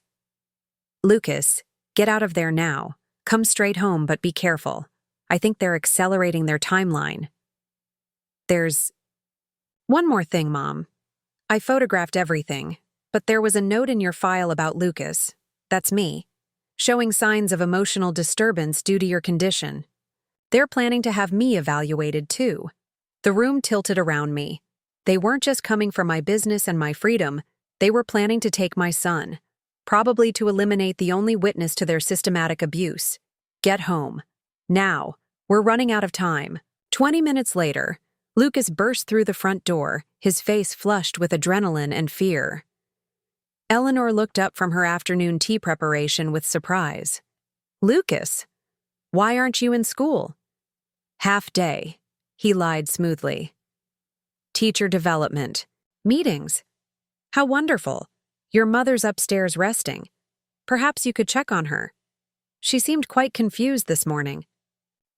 Lucas, get out of there now. Come straight home, but be careful. I think they're accelerating their timeline. There's one more thing, Mom. I photographed everything, but there was a note in your file about Lucas, that's me, showing signs of emotional disturbance due to your condition. They're planning to have me evaluated too. The room tilted around me. They weren't just coming for my business and my freedom, they were planning to take my son, probably to eliminate the only witness to their systematic abuse. Get home. Now. We're running out of time. 20 minutes later, Lucas burst through the front door, his face flushed with adrenaline and fear. Eleanor looked up from her afternoon tea preparation with surprise. Lucas, why aren't you in school? Half day, he lied smoothly. Teacher development. Meetings. How wonderful. Your mother's upstairs resting. Perhaps you could check on her. She seemed quite confused this morning.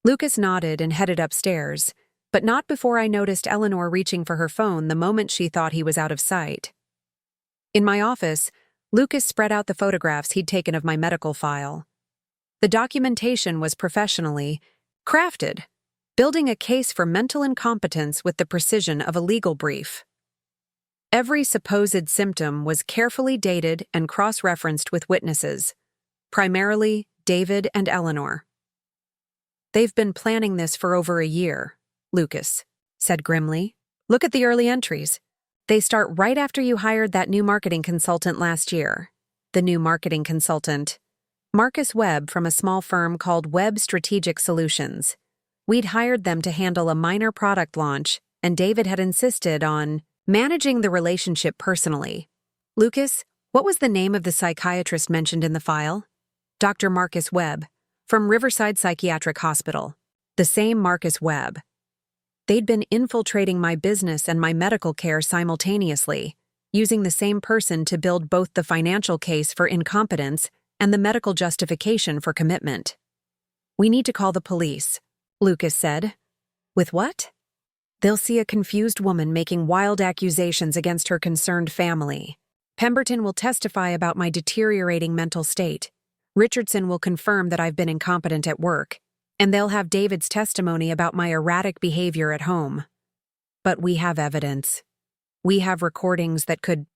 Lucas nodded and headed upstairs, but not before I noticed Eleanor reaching for her phone the moment she thought he was out of sight. In my office, Lucas spread out the photographs he'd taken of my medical file. The documentation was professionally crafted, building a case for mental incompetence with the precision of a legal brief. Every supposed symptom was carefully dated and cross-referenced with witnesses, primarily David and Eleanor. They've been planning this for over a year, Lucas said grimly. Look at the early entries. They start right after you hired that new marketing consultant last year. The new marketing consultant, Marcus Webb from a small firm called Webb Strategic Solutions. We'd hired them to handle a minor product launch, and David had insisted on managing the relationship personally. Lucas, what was the name of the psychiatrist mentioned in the file? Dr. Marcus Webb, from Riverside Psychiatric Hospital. The same Marcus Webb. They'd been infiltrating my business and my medical care simultaneously, using the same person to build both the financial case for incompetence and the medical justification for commitment. We need to call the police, Lucas said. With what? They'll see a confused woman making wild accusations against her concerned family. Pemberton will testify about my deteriorating mental state. Richardson will confirm that I've been incompetent at work, and they'll have David's testimony about my erratic behavior at home. But we have evidence. We have recordings that could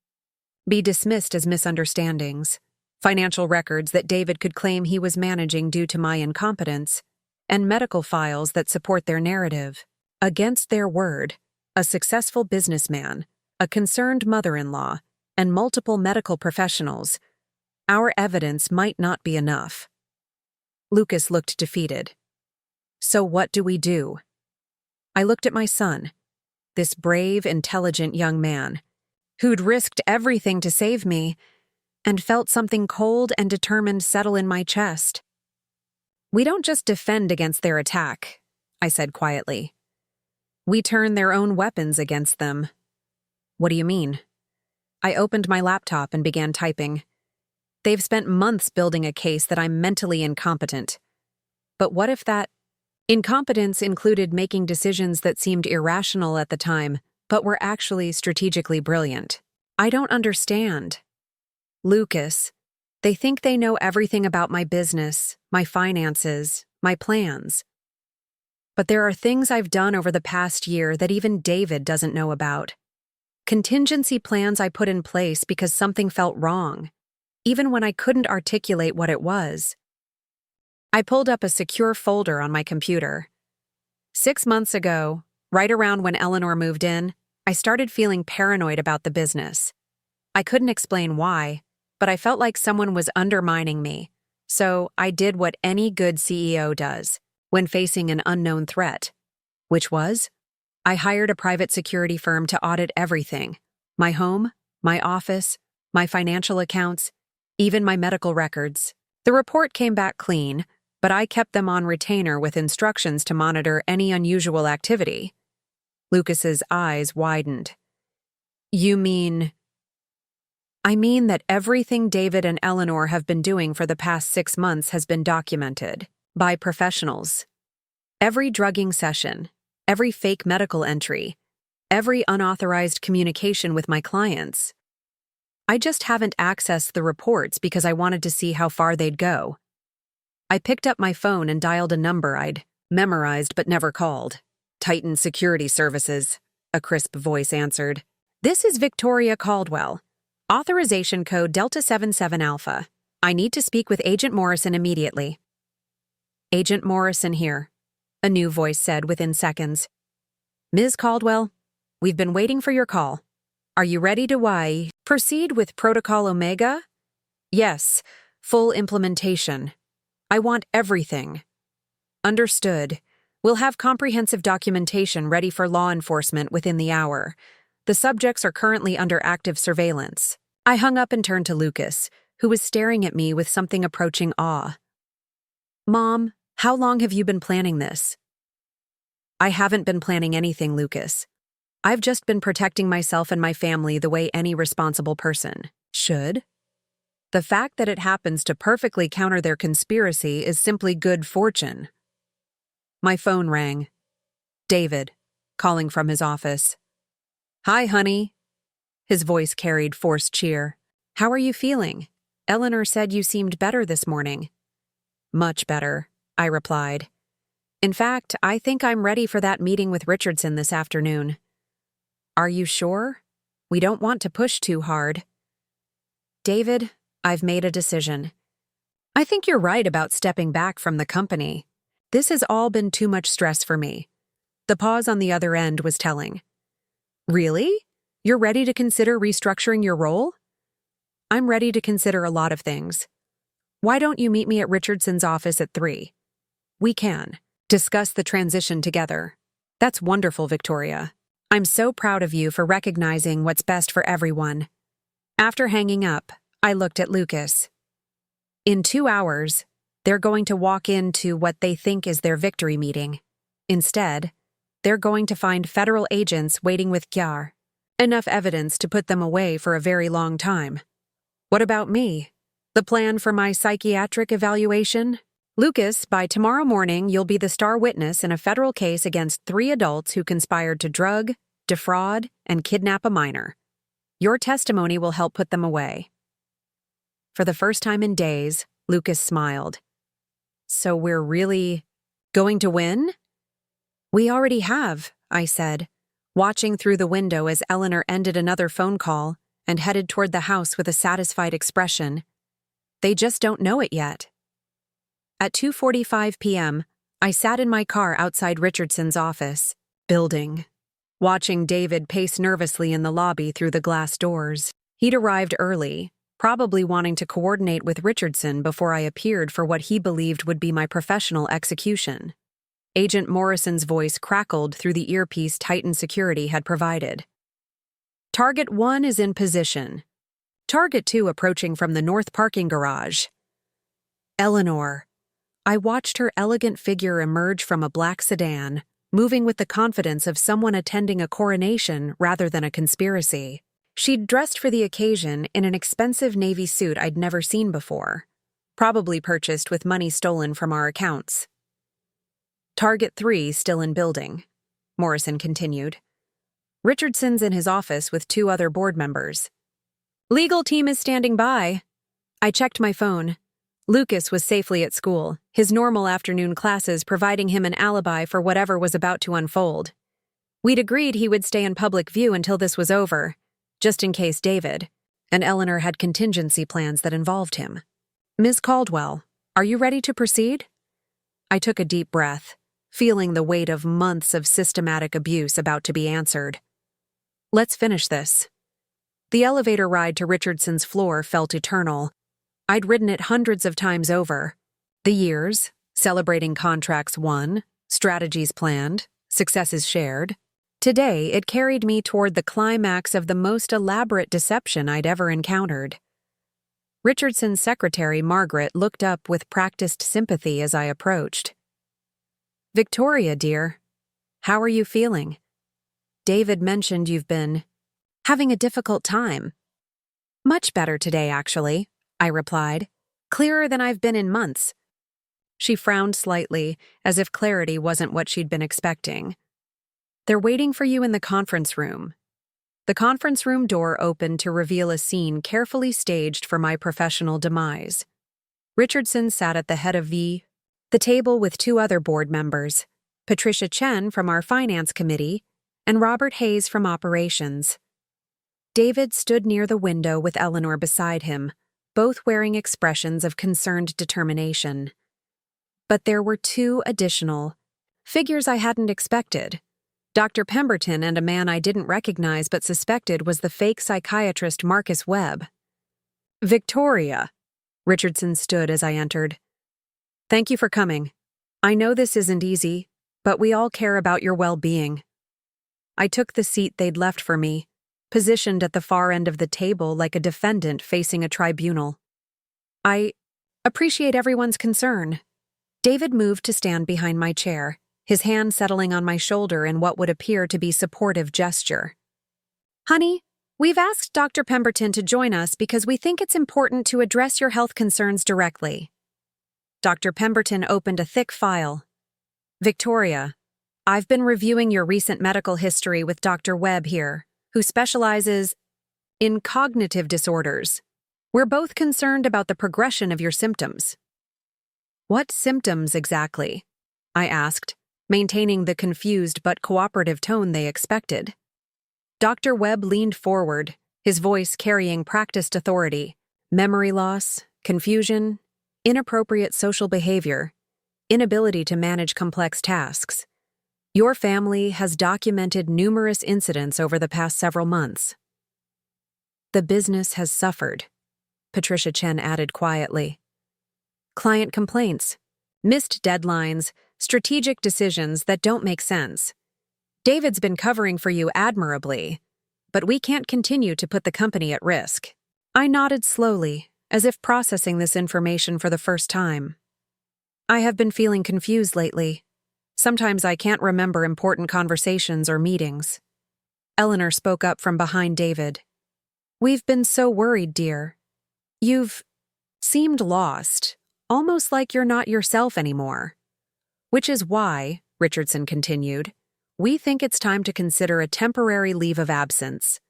be dismissed as misunderstandings, financial records that David could claim he was managing due to my incompetence, and medical files that support their narrative. Against their word, a successful businessman, a concerned mother-in-law, and multiple medical professionals, our evidence might not be enough. Lucas looked defeated. So what do we do? I looked at my son, this brave, intelligent young man, who'd risked everything to save me, and felt something cold and determined settle in my chest. We don't just defend against their attack, I said quietly. We turn their own weapons against them. What do you mean? I opened my laptop and began typing. They've spent months building a case that I'm mentally incompetent. But what if that incompetence included making decisions that seemed irrational at the time, but were actually strategically brilliant? I don't understand. Lucas, they think they know everything about my business, my finances, my plans. But there are things I've done over the past year that even David doesn't know about. Contingency plans I put in place because something felt wrong, even when I couldn't articulate what it was. I pulled up a secure folder on my computer. 6 months ago, right around when Eleanor moved in, I started feeling paranoid about the business. I couldn't explain why, but I felt like someone was undermining me, so I did what any good CEO does when facing an unknown threat, which was, I hired a private security firm to audit everything, my home, my office, my financial accounts, even my medical records. The report came back clean, but I kept them on retainer with instructions to monitor any unusual activity. Lucas's eyes widened. You mean... I mean that everything David and Eleanor have been doing for the past 6 months has been documented by professionals. Every drugging session, every fake medical entry, every unauthorized communication with my clients. I just haven't accessed the reports because I wanted to see how far they'd go. I picked up my phone and dialed a number I'd memorized but never called. Titan Security Services, a crisp voice answered. This is Victoria Caldwell. Authorization code Delta 77 Alpha. I need to speak with Agent Morrison immediately. Agent Morrison here, a new voice said within seconds. Ms. Caldwell, we've been waiting for your call. Are you ready to proceed with Protocol Omega? Yes, full implementation. I want everything. Understood. We'll have comprehensive documentation ready for law enforcement within the hour. The subjects are currently under active surveillance. I hung up and turned to Lucas, who was staring at me with something approaching awe. Mom, how long have you been planning this? I haven't been planning anything, Lucas. I've just been protecting myself and my family the way any responsible person should. The fact that it happens to perfectly counter their conspiracy is simply good fortune. My phone rang. David, calling from his office. Hi, honey. His voice carried forced cheer. How are you feeling? Eleanor said you seemed better this morning. Much better, I replied. In fact, I think I'm ready for that meeting with Richardson this afternoon. Are you sure? We don't want to push too hard. David, I've made a decision. I think you're right about stepping back from the company. This has all been too much stress for me. The pause on the other end was telling. Really? You're ready to consider restructuring your role? I'm ready to consider a lot of things. Why don't you meet me at Richardson's office at 3? We can discuss the transition together. That's wonderful, Victoria. I'm so proud of you for recognizing what's best for everyone. After hanging up, I looked at Lucas. In 2 hours, they're going to walk into what they think is their victory meeting. Instead, they're going to find federal agents waiting with Gyar. Enough evidence to put them away for a very long time. What about me? The plan for my psychiatric evaluation? Lucas, by tomorrow morning, you'll be the star witness in a federal case against 3 adults who conspired to drug, defraud, and kidnap a minor. Your testimony will help put them away. For the first time in days, Lucas smiled. So we're really going to win? We already have, I said, watching through the window as Eleanor ended another phone call and headed toward the house with a satisfied expression. They just don't know it yet. At 2:45 p.m., I sat in my car outside Richardson's office building, watching David pace nervously in the lobby through the glass doors. He'd arrived early, probably wanting to coordinate with Richardson before I appeared for what he believed would be my professional execution. Agent Morrison's voice crackled through the earpiece Titan Security had provided. Target 1 is in position. Target 2 approaching from the north parking garage. Eleanor. I watched her elegant figure emerge from a black sedan, moving with the confidence of someone attending a coronation rather than a conspiracy. She'd dressed for the occasion in an expensive navy suit I'd never seen before, probably purchased with money stolen from our accounts. Target 3 still in building, Morrison continued. Richardson's in his office with 2 other board members. Legal team is standing by. I checked my phone. Lucas was safely at school, his normal afternoon classes providing him an alibi for whatever was about to unfold. We'd agreed he would stay in public view until this was over, just in case David and Eleanor had contingency plans that involved him. Ms. Caldwell, are you ready to proceed? I took a deep breath, feeling the weight of months of systematic abuse about to be answered. Let's finish this. The elevator ride to Richardson's floor felt eternal. I'd ridden it hundreds of times over. The years, celebrating contracts won, strategies planned, successes shared. Today, it carried me toward the climax of the most elaborate deception I'd ever encountered. Richardson's secretary, Margaret, looked up with practiced sympathy as I approached. "Victoria, dear, how are you feeling? David mentioned you've been having a difficult time." "Much better today, actually," I replied. "Clearer than I've been in months." She frowned slightly, as if clarity wasn't what she'd been expecting. "They're waiting for you in the conference room." The conference room door opened to reveal a scene carefully staged for my professional demise. Richardson sat at the head of the table with two other board members, Patricia Chen from our finance committee and Robert Hayes from operations. David stood near the window with Eleanor beside him, both wearing expressions of concerned determination. But there were two additional figures I hadn't expected. Dr. Pemberton and a man I didn't recognize but suspected was the fake psychiatrist Marcus Webb. "Victoria," Richardson stood as I entered. "Thank you for coming. I know this isn't easy, but we all care about your well-being." I took the seat they'd left for me, positioned at the far end of the table like a defendant facing a tribunal. "I appreciate everyone's concern." David moved to stand behind my chair, his hand settling on my shoulder in what would appear to be supportive gesture. "Honey, we've asked Dr. Pemberton to join us because we think it's important to address your health concerns directly." Dr. Pemberton opened a thick file. "Victoria, I've been reviewing your recent medical history with Dr. Webb here, who specializes in cognitive disorders. We're both concerned about the progression of your symptoms." "What symptoms exactly?" I asked, maintaining the confused but cooperative tone they expected. Dr. Webb leaned forward, his voice carrying practiced authority. "Memory loss, confusion, inappropriate social behavior, inability to manage complex tasks. Your family has documented numerous incidents over the past several months." "The business has suffered," Patricia Chen added quietly. "Client complaints, missed deadlines, strategic decisions that don't make sense. David's been covering for you admirably, but we can't continue to put the company at risk." I nodded slowly, as if processing this information for the first time. "I have been feeling confused lately. Sometimes I can't remember important conversations or meetings." Eleanor spoke up from behind David. "We've been so worried, dear. You've seemed lost, almost like you're not yourself anymore. Which is why," Richardson continued, "we think it's time to consider a temporary leave of absence.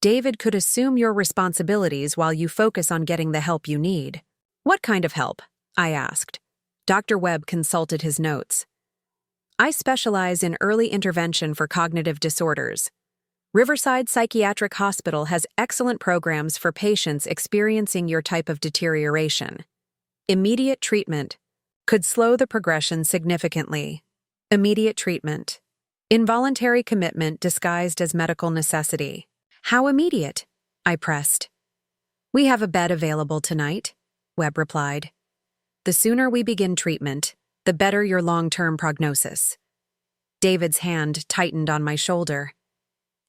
David could assume your responsibilities while you focus on getting the help you need." "What kind of help?" I asked. Dr. Webb consulted his notes. "I specialize in early intervention for cognitive disorders. Riverside Psychiatric Hospital has excellent programs for patients experiencing your type of deterioration. Immediate treatment could slow the progression significantly." Immediate treatment. Involuntary commitment disguised as medical necessity. "How immediate?" I pressed. "We have a bed available tonight," Webb replied. "The sooner we begin treatment, the better your long-term prognosis." David's hand tightened on my shoulder.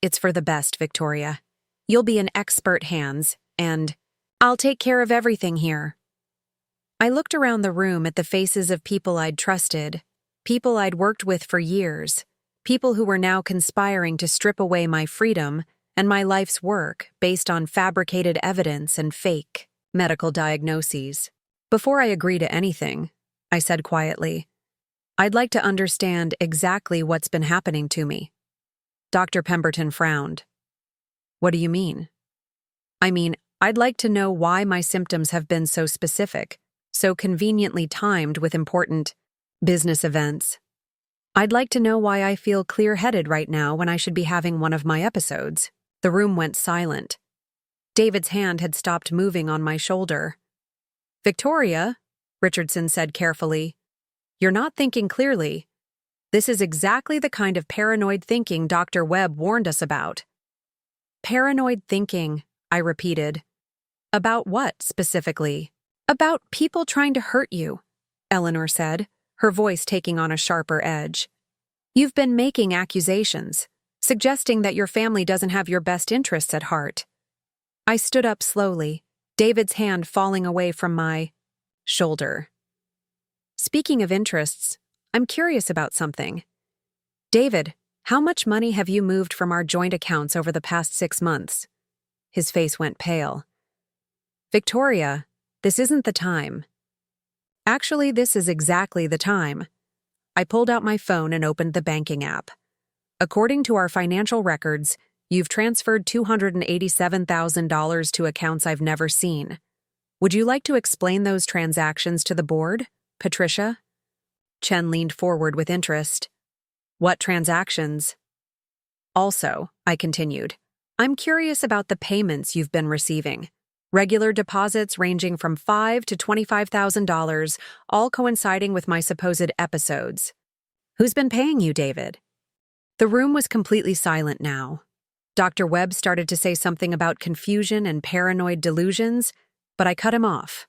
"It's for the best, Victoria. You'll be in expert hands, and I'll take care of everything here." I looked around the room at the faces of people I'd trusted, people I'd worked with for years, people who were now conspiring to strip away my freedom and my life's work based on fabricated evidence and fake medical diagnoses. "Before I agree to anything," I said quietly, "I'd like to understand exactly what's been happening to me." Dr. Pemberton frowned. "What do you mean?" "I mean, I'd like to know why my symptoms have been so specific, so conveniently timed with important business events. I'd like to know why I feel clear-headed right now when I should be having one of my episodes." The room went silent. David's hand had stopped moving on my shoulder. "Victoria," Richardson said carefully, "you're not thinking clearly. This is exactly the kind of paranoid thinking Dr. Webb warned us about." "Paranoid thinking," I repeated. "About what, specifically?" "About people trying to hurt you," Eleanor said, her voice taking on a sharper edge. "You've been making accusations, suggesting that your family doesn't have your best interests at heart." I stood up slowly, David's hand falling away from my shoulder. Speaking of interests, I'm curious about something. David, how much money have you moved from our joint accounts over the past 6 months? His face went pale. Victoria, this isn't the time. Actually, this is exactly the time. I pulled out my phone and opened the banking app. According to our financial records, you've transferred $287,000 to accounts I've never seen. Would you like to explain those transactions to the board, Patricia? Chen leaned forward with interest. What transactions? Also, I continued, I'm curious about the payments you've been receiving. Regular deposits ranging from $5,000 to $25,000, all coinciding with my supposed episodes. Who's been paying you, David? The room was completely silent now. Dr. Webb started to say something about confusion and paranoid delusions, but I cut him off.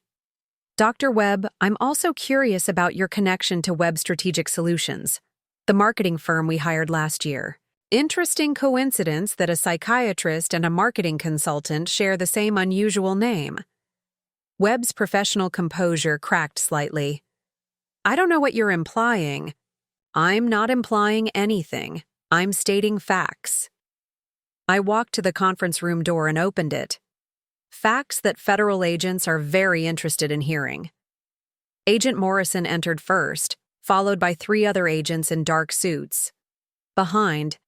Dr. Webb, I'm also curious about your connection to Webb Strategic Solutions, the marketing firm we hired last year. Interesting coincidence that a psychiatrist and a marketing consultant share the same unusual name. Webb's professional composure cracked slightly. I don't know what you're implying. I'm not implying anything. I'm stating facts. I walked to the conference room door and opened it. Facts that federal agents are very interested in hearing. Agent Morrison entered first, followed by 3 other agents in dark suits. Behind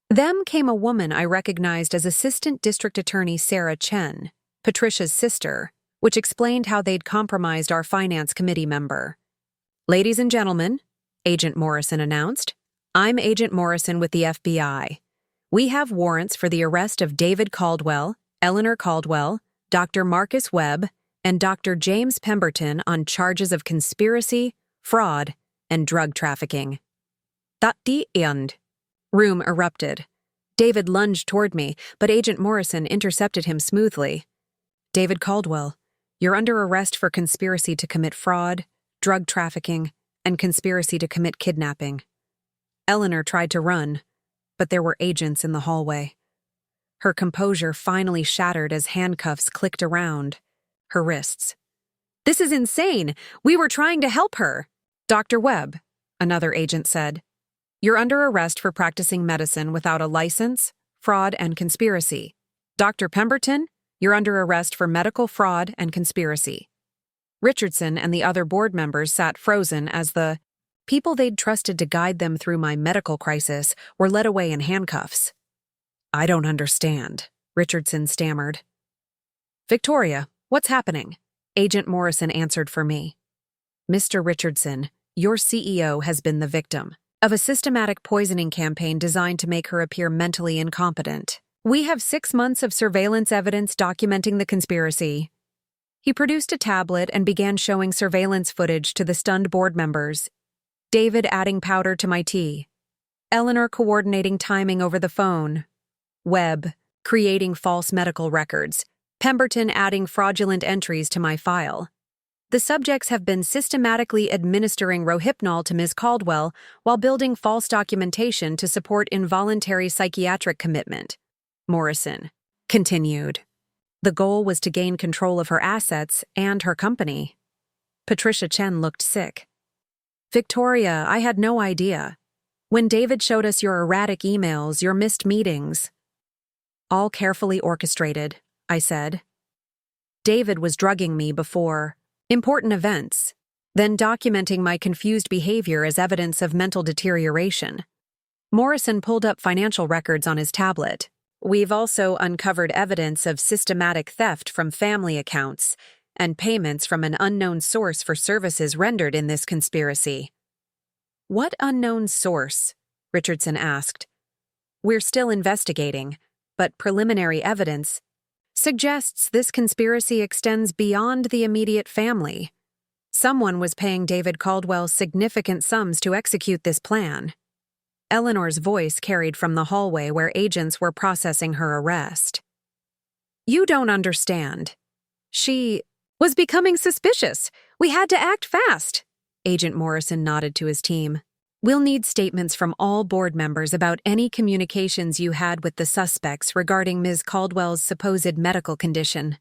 them came a woman I recognized as Assistant District Attorney Sarah Chen, Patricia's sister, which explained how they'd compromised our Finance Committee member. Ladies and gentlemen, Agent Morrison announced, I'm Agent Morrison with the FBI. We have warrants for the arrest of David Caldwell, Eleanor Caldwell, Dr. Marcus Webb, and Dr. James Pemberton on charges of conspiracy, fraud, and drug trafficking. That the end. Room erupted. David lunged toward me, but Agent Morrison intercepted him smoothly. David Caldwell, you're under arrest for conspiracy to commit fraud, drug trafficking, and conspiracy to commit kidnapping. Eleanor tried to run, but there were agents in the hallway. Her composure finally shattered as handcuffs clicked around her wrists. This is insane! We were trying to help her! Dr. Webb, another agent said. You're under arrest for practicing medicine without a license, fraud, and conspiracy. Dr. Pemberton, you're under arrest for medical fraud and conspiracy. Richardson and the other board members sat frozen as the people they'd trusted to guide them through my medical crisis were led away in handcuffs. I don't understand, Richardson stammered. Victoria, what's happening? Agent Morrison answered for me. Mr. Richardson, your CEO has been the victim of a systematic poisoning campaign designed to make her appear mentally incompetent. We have 6 months of surveillance evidence documenting the conspiracy. He produced a tablet and began showing surveillance footage to the stunned board members. David adding powder to my tea. Eleanor coordinating timing over the phone. Webb creating false medical records. Pemberton adding fraudulent entries to my file. The subjects have been systematically administering Rohypnol to Ms. Caldwell while building false documentation to support involuntary psychiatric commitment. Morrison continued. The goal was to gain control of her assets and her company. Patricia Chen looked sick. Victoria, I had no idea. When David showed us your erratic emails, your missed meetings. All carefully orchestrated, I said. David was drugging me before important events, then documenting my confused behavior as evidence of mental deterioration. Morrison pulled up financial records on his tablet. We've also uncovered evidence of systematic theft from family accounts and payments from an unknown source for services rendered in this conspiracy. What unknown source? Richardson asked. We're still investigating, but preliminary evidence suggests this conspiracy extends beyond the immediate family. Someone was paying David Caldwell significant sums to execute this plan. Eleanor's voice carried from the hallway where agents were processing her arrest. You don't understand. She was becoming suspicious. We had to act fast. Agent Morrison nodded to his team. We'll need statements from all board members about any communications you had with the suspects regarding Ms. Caldwell's supposed medical condition.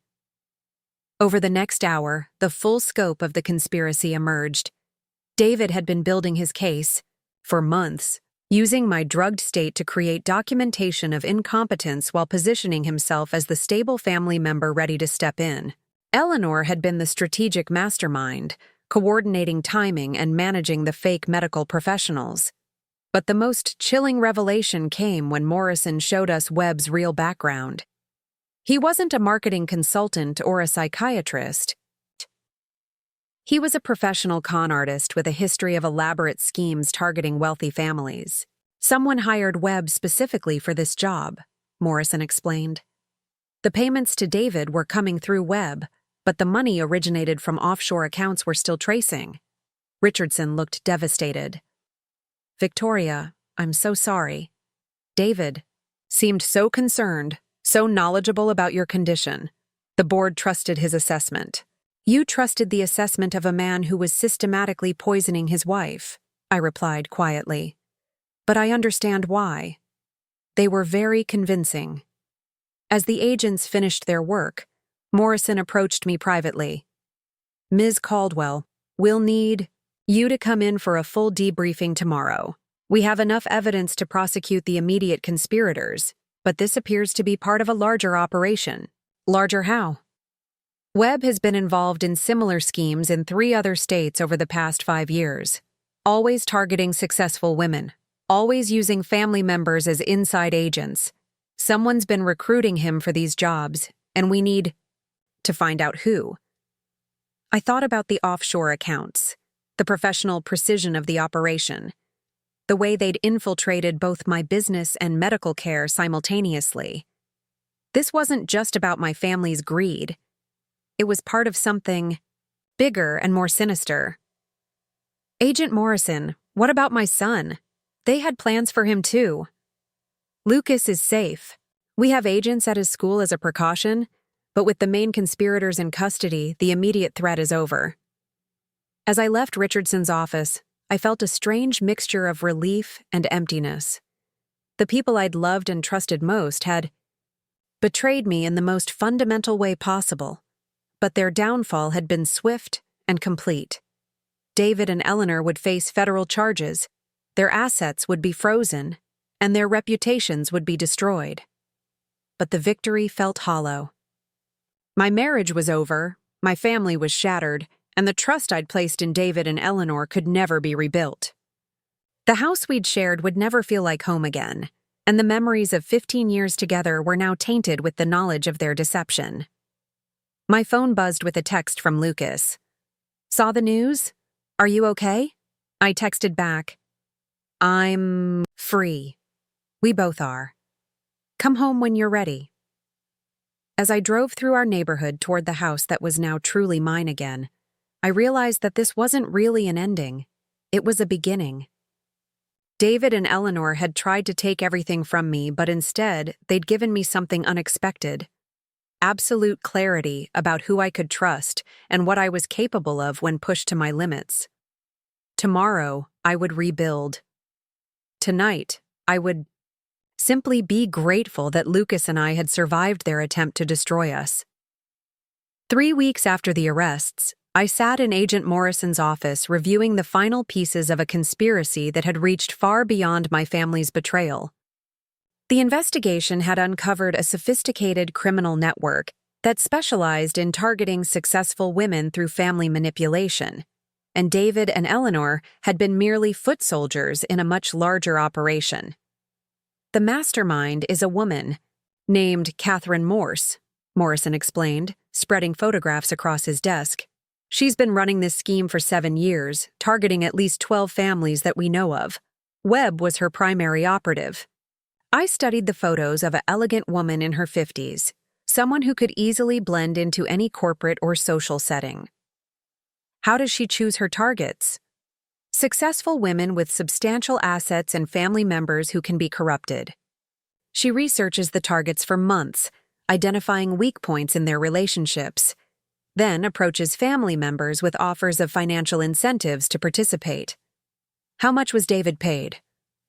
Over the next hour, the full scope of the conspiracy emerged. David had been building his case, for months, using my drugged state to create documentation of incompetence while positioning himself as the stable family member ready to step in. Eleanor had been the strategic mastermind, coordinating timing and managing the fake medical professionals. But the most chilling revelation came when Morrison showed us Webb's real background. He wasn't a marketing consultant or a psychiatrist. He was a professional con artist with a history of elaborate schemes targeting wealthy families. Someone hired Webb specifically for this job, Morrison explained. The payments to David were coming through Webb, but the money originated from offshore accounts we're still tracing. Richardson looked devastated. Victoria, I'm so sorry. David seemed so concerned, so knowledgeable about your condition. The board trusted his assessment. You trusted the assessment of a man who was systematically poisoning his wife, I replied quietly. But I understand why. They were very convincing. As the agents finished their work, Morrison approached me privately. Ms. Caldwell, we'll need you to come in for a full debriefing tomorrow. We have enough evidence to prosecute the immediate conspirators, but this appears to be part of a larger operation. Larger how? Webb has been involved in similar schemes in 3 other states over the past 5 years, always targeting successful women, always using family members as inside agents. Someone's been recruiting him for these jobs, and we need to find out who. I thought about the offshore accounts, the professional precision of the operation, the way they'd infiltrated both my business and medical care simultaneously. This wasn't just about my family's greed. It was part of something bigger and more sinister. Agent Morrison, what about my son? They had plans for him too. Lucas is safe. We have agents at his school as a precaution, but with the main conspirators in custody, the immediate threat is over. As I left Richardson's office, I felt a strange mixture of relief and emptiness. The people I'd loved and trusted most had betrayed me in the most fundamental way possible. But their downfall had been swift and complete. David and Eleanor would face federal charges, their assets would be frozen, and their reputations would be destroyed. But the victory felt hollow. My marriage was over, my family was shattered, and the trust I'd placed in David and Eleanor could never be rebuilt. The house we'd shared would never feel like home again, and the memories of 15 years together were now tainted with the knowledge of their deception. My phone buzzed with a text from Lucas. Saw the news? Are you okay? I texted back. I'm free. We both are. Come home when you're ready. As I drove through our neighborhood toward the house that was now truly mine again, I realized that this wasn't really an ending. It was a beginning. David and Eleanor had tried to take everything from me, but instead, they'd given me something unexpected. Absolute clarity about who I could trust and what I was capable of when pushed to my limits. Tomorrow, I would rebuild. Tonight, I would simply be grateful that Lucas and I had survived their attempt to destroy us. 3 weeks after the arrests, I sat in Agent Morrison's office reviewing the final pieces of a conspiracy that had reached far beyond my family's betrayal. The investigation had uncovered a sophisticated criminal network that specialized in targeting successful women through family manipulation, and David and Eleanor had been merely foot soldiers in a much larger operation. The mastermind is a woman named Catherine Morse, Morrison explained, spreading photographs across his desk. She's been running this scheme for 7 years, targeting at least 12 families that we know of. Webb was her primary operative. I studied the photos of an elegant woman in her 50s, someone who could easily blend into any corporate or social setting. How does she choose her targets? Successful women with substantial assets and family members who can be corrupted. She researches the targets for months, identifying weak points in their relationships, then approaches family members with offers of financial incentives to participate. How much was David paid?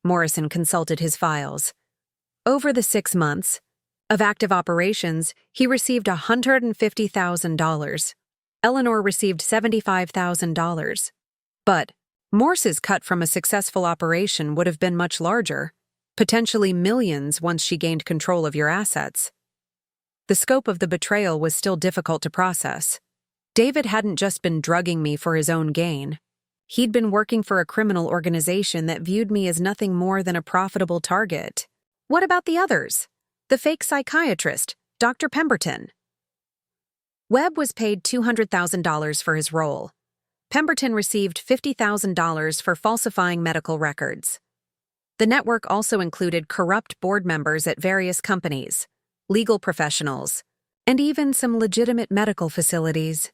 Morrison consulted his files. Over the 6 months, Of active operations, he received $150,000. Eleanor received $75,000. But Morse's cut from a successful operation would have been much larger, potentially millions once she gained control of your assets. The scope of the betrayal was still difficult to process. David hadn't just been drugging me for his own gain. He'd been working for a criminal organization that viewed me as nothing more than a profitable target. What about the others? The fake psychiatrist, Dr. Pemberton. Webb was paid $200,000 for his role. Pemberton received $50,000 for falsifying medical records. The network also included corrupt board members at various companies, legal professionals, and even some legitimate medical facilities.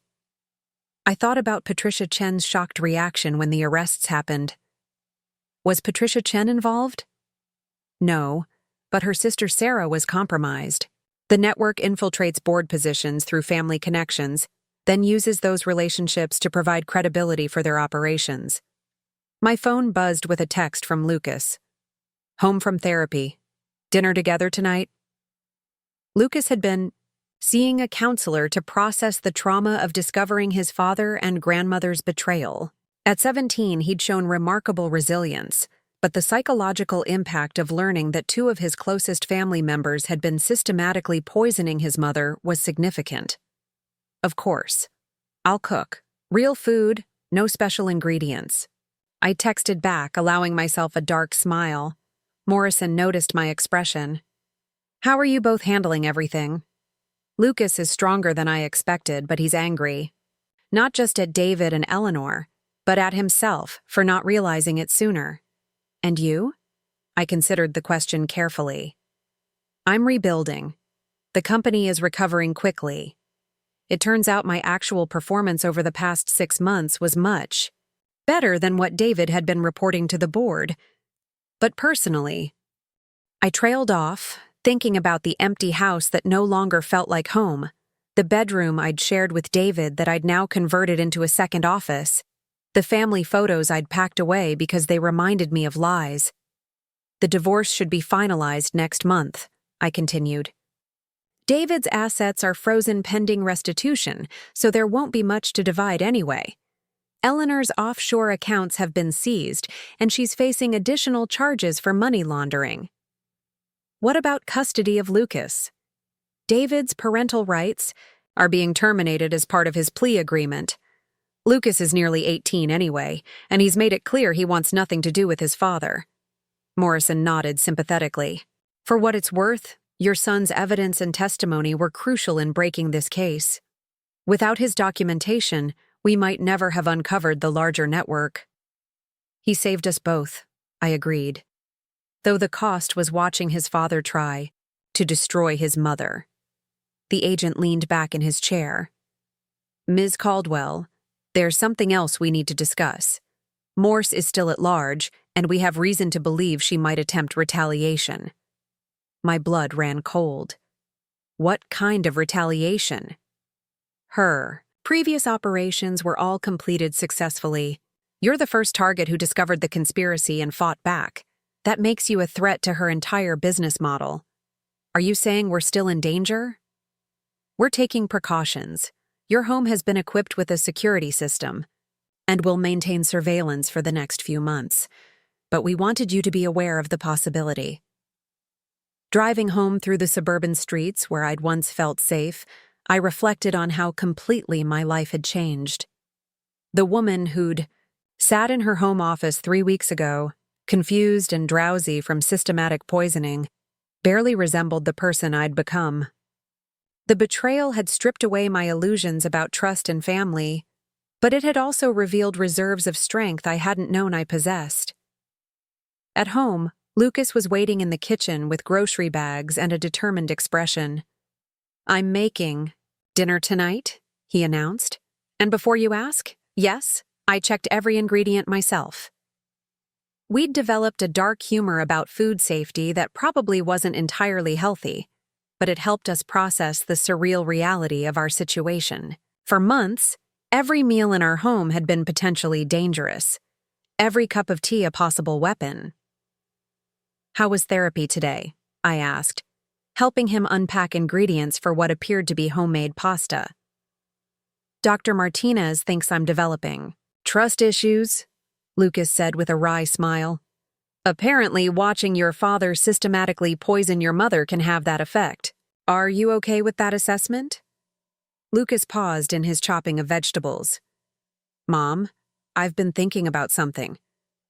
I thought about Patricia Chen's shocked reaction when the arrests happened. Was Patricia Chen involved? No, but her sister Sarah was compromised. The network infiltrates board positions through family connections, then uses those relationships to provide credibility for their operations. My phone buzzed with a text from Lucas. Home from therapy. Dinner together tonight? Lucas had been seeing a counselor to process the trauma of discovering his father and grandmother's betrayal. At 17, he'd shown remarkable resilience, but the psychological impact of learning that two of his closest family members had been systematically poisoning his mother was significant. Of course. I'll cook. Real food, no special ingredients. I texted back, allowing myself a dark smile. Morrison noticed my expression. How are you both handling everything? Lucas is stronger than I expected, but he's angry. Not just at David and Eleanor, but at himself for not realizing it sooner. And you? I considered the question carefully. I'm rebuilding. The company is recovering quickly. It turns out my actual performance over the past 6 months was much better than what David had been reporting to the board. But personally, I trailed off, thinking about the empty house that no longer felt like home, the bedroom I'd shared with David that I'd now converted into a second office, the family photos I'd packed away because they reminded me of lies. The divorce should be finalized next month, I continued. David's assets are frozen pending restitution, so there won't be much to divide anyway. Eleanor's offshore accounts have been seized, and she's facing additional charges for money laundering. What about custody of Lucas? David's parental rights are being terminated as part of his plea agreement. Lucas is nearly 18 anyway, and he's made it clear he wants nothing to do with his father. Morrison nodded sympathetically. For what it's worth, your son's evidence and testimony were crucial in breaking this case. Without his documentation, we might never have uncovered the larger network. He saved us both, I agreed, though the cost was watching his father try to destroy his mother. The agent leaned back in his chair. Ms. Caldwell, there's something else we need to discuss. Morse is still at large, and we have reason to believe she might attempt retaliation. My blood ran cold. What kind of retaliation? Her previous operations were all completed successfully. You're the first target who discovered the conspiracy and fought back. That makes you a threat to her entire business model. Are you saying we're still in danger? We're taking precautions. Your home has been equipped with a security system and will maintain surveillance for the next few months, but we wanted you to be aware of the possibility. Driving home through the suburban streets where I'd once felt safe, I reflected on how completely my life had changed. The woman who'd sat in her home office 3 weeks ago, confused and drowsy from systematic poisoning, barely resembled the person I'd become. The betrayal had stripped away my illusions about trust and family, but it had also revealed reserves of strength I hadn't known I possessed. At home, Lucas was waiting in the kitchen with grocery bags and a determined expression. I'm making dinner tonight, he announced. And before you ask, yes, I checked every ingredient myself. We'd developed a dark humor about food safety that probably wasn't entirely healthy, but it helped us process the surreal reality of our situation. For months, every meal in our home had been potentially dangerous. Every cup of tea a possible weapon. How was therapy today? I asked. helping him unpack ingredients for what appeared to be homemade pasta. Dr. Martinez thinks I'm developing trust issues, Lucas said with a wry smile. Apparently, watching your father systematically poison your mother can have that effect. Are you okay with that assessment? Lucas paused in his chopping of vegetables. Mom, I've been thinking about something.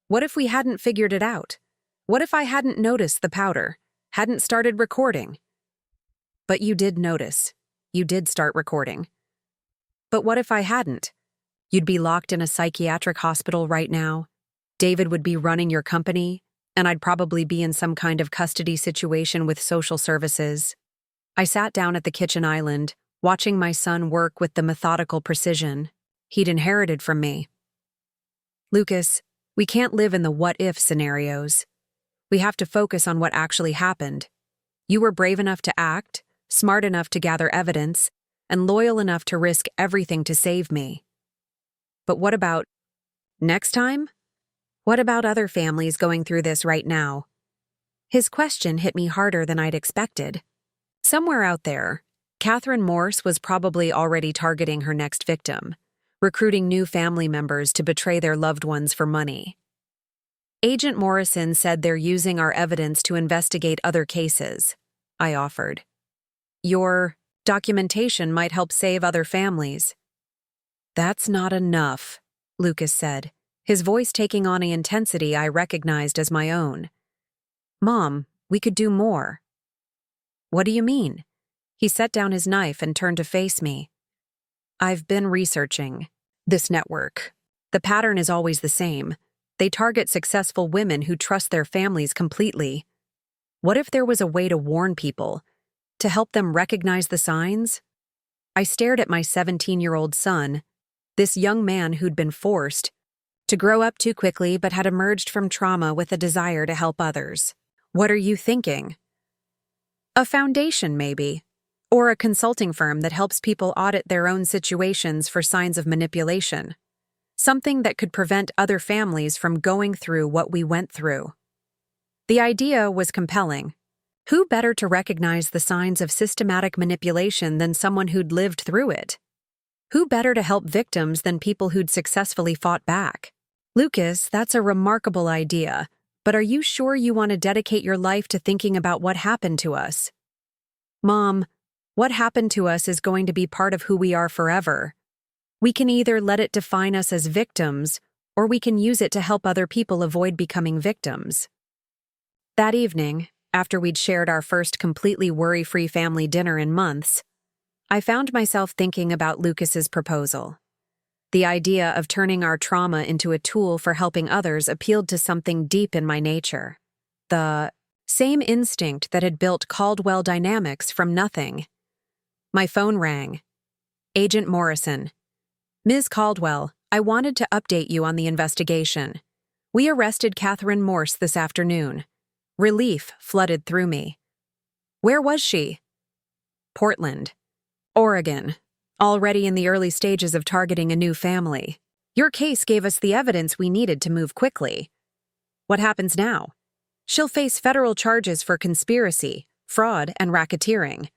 What if we hadn't figured it out? What if I hadn't noticed the powder, hadn't started recording? But you did notice. You did start recording. But what if I hadn't? You'd be locked in a psychiatric hospital right now. David would be running your company, and I'd probably be in some kind of custody situation with social services. I sat down at the kitchen island, watching my son work with the methodical precision he'd inherited from me. Lucas, we can't live in the what-if scenarios. We have to focus on what actually happened. You were brave enough to act, smart enough to gather evidence, and loyal enough to risk everything to save me. But what about next time? What about other families going through this right now? His question hit me harder than I'd expected. Somewhere out there, Catherine Morse was probably already targeting her next victim, recruiting new family members to betray their loved ones for money. Agent Morrison said they're using our evidence to investigate other cases, I offered. Your documentation might help save other families. That's not enough, Lucas said, his voice taking on an intensity I recognized as my own. Mom, we could do more. What do you mean? He set down his knife and turned to face me. I've been researching this network. The pattern is always the same. They target successful women who trust their families completely. What if there was a way to warn people, to help them recognize the signs? I stared at my 17-year-old son, this young man who'd been forced to grow up too quickly but had emerged from trauma with a desire to help others. What are you thinking? A foundation, maybe. Or a consulting firm that helps people audit their own situations for signs of manipulation. Something that could prevent other families from going through what we went through. The idea was compelling. Who better to recognize the signs of systematic manipulation than someone who'd lived through it? Who better to help victims than people who'd successfully fought back? Lucas, that's a remarkable idea, but are you sure you want to dedicate your life to thinking about what happened to us? Mom, what happened to us is going to be part of who we are forever. We can either let it define us as victims, or we can use it to help other people avoid becoming victims. That evening, after we'd shared our first completely worry-free family dinner in months, I found myself thinking about Lucas's proposal. The idea of turning our trauma into a tool for helping others appealed to something deep in my nature. The same instinct that had built Caldwell Dynamics from nothing. My phone rang. Agent Morrison. Ms. Caldwell, I wanted to update you on the investigation. We arrested Catherine Morse this afternoon. Relief flooded through me. Where was she? Portland, Oregon, already in the early stages of targeting a new family. Your case gave us the evidence we needed to move quickly. What happens now? She'll face federal charges for conspiracy, fraud, and racketeering.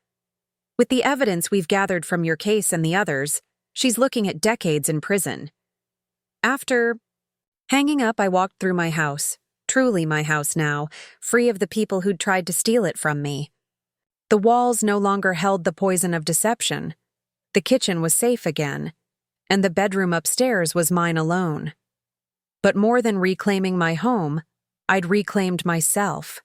With the evidence we've gathered from your case and the others, she's looking at decades in prison. After hanging up, I walked through my house, truly my house now, free of the people who'd tried to steal it from me. The walls no longer held the poison of deception. The kitchen was safe again, and the bedroom upstairs was mine alone. But more than reclaiming my home, I'd reclaimed myself.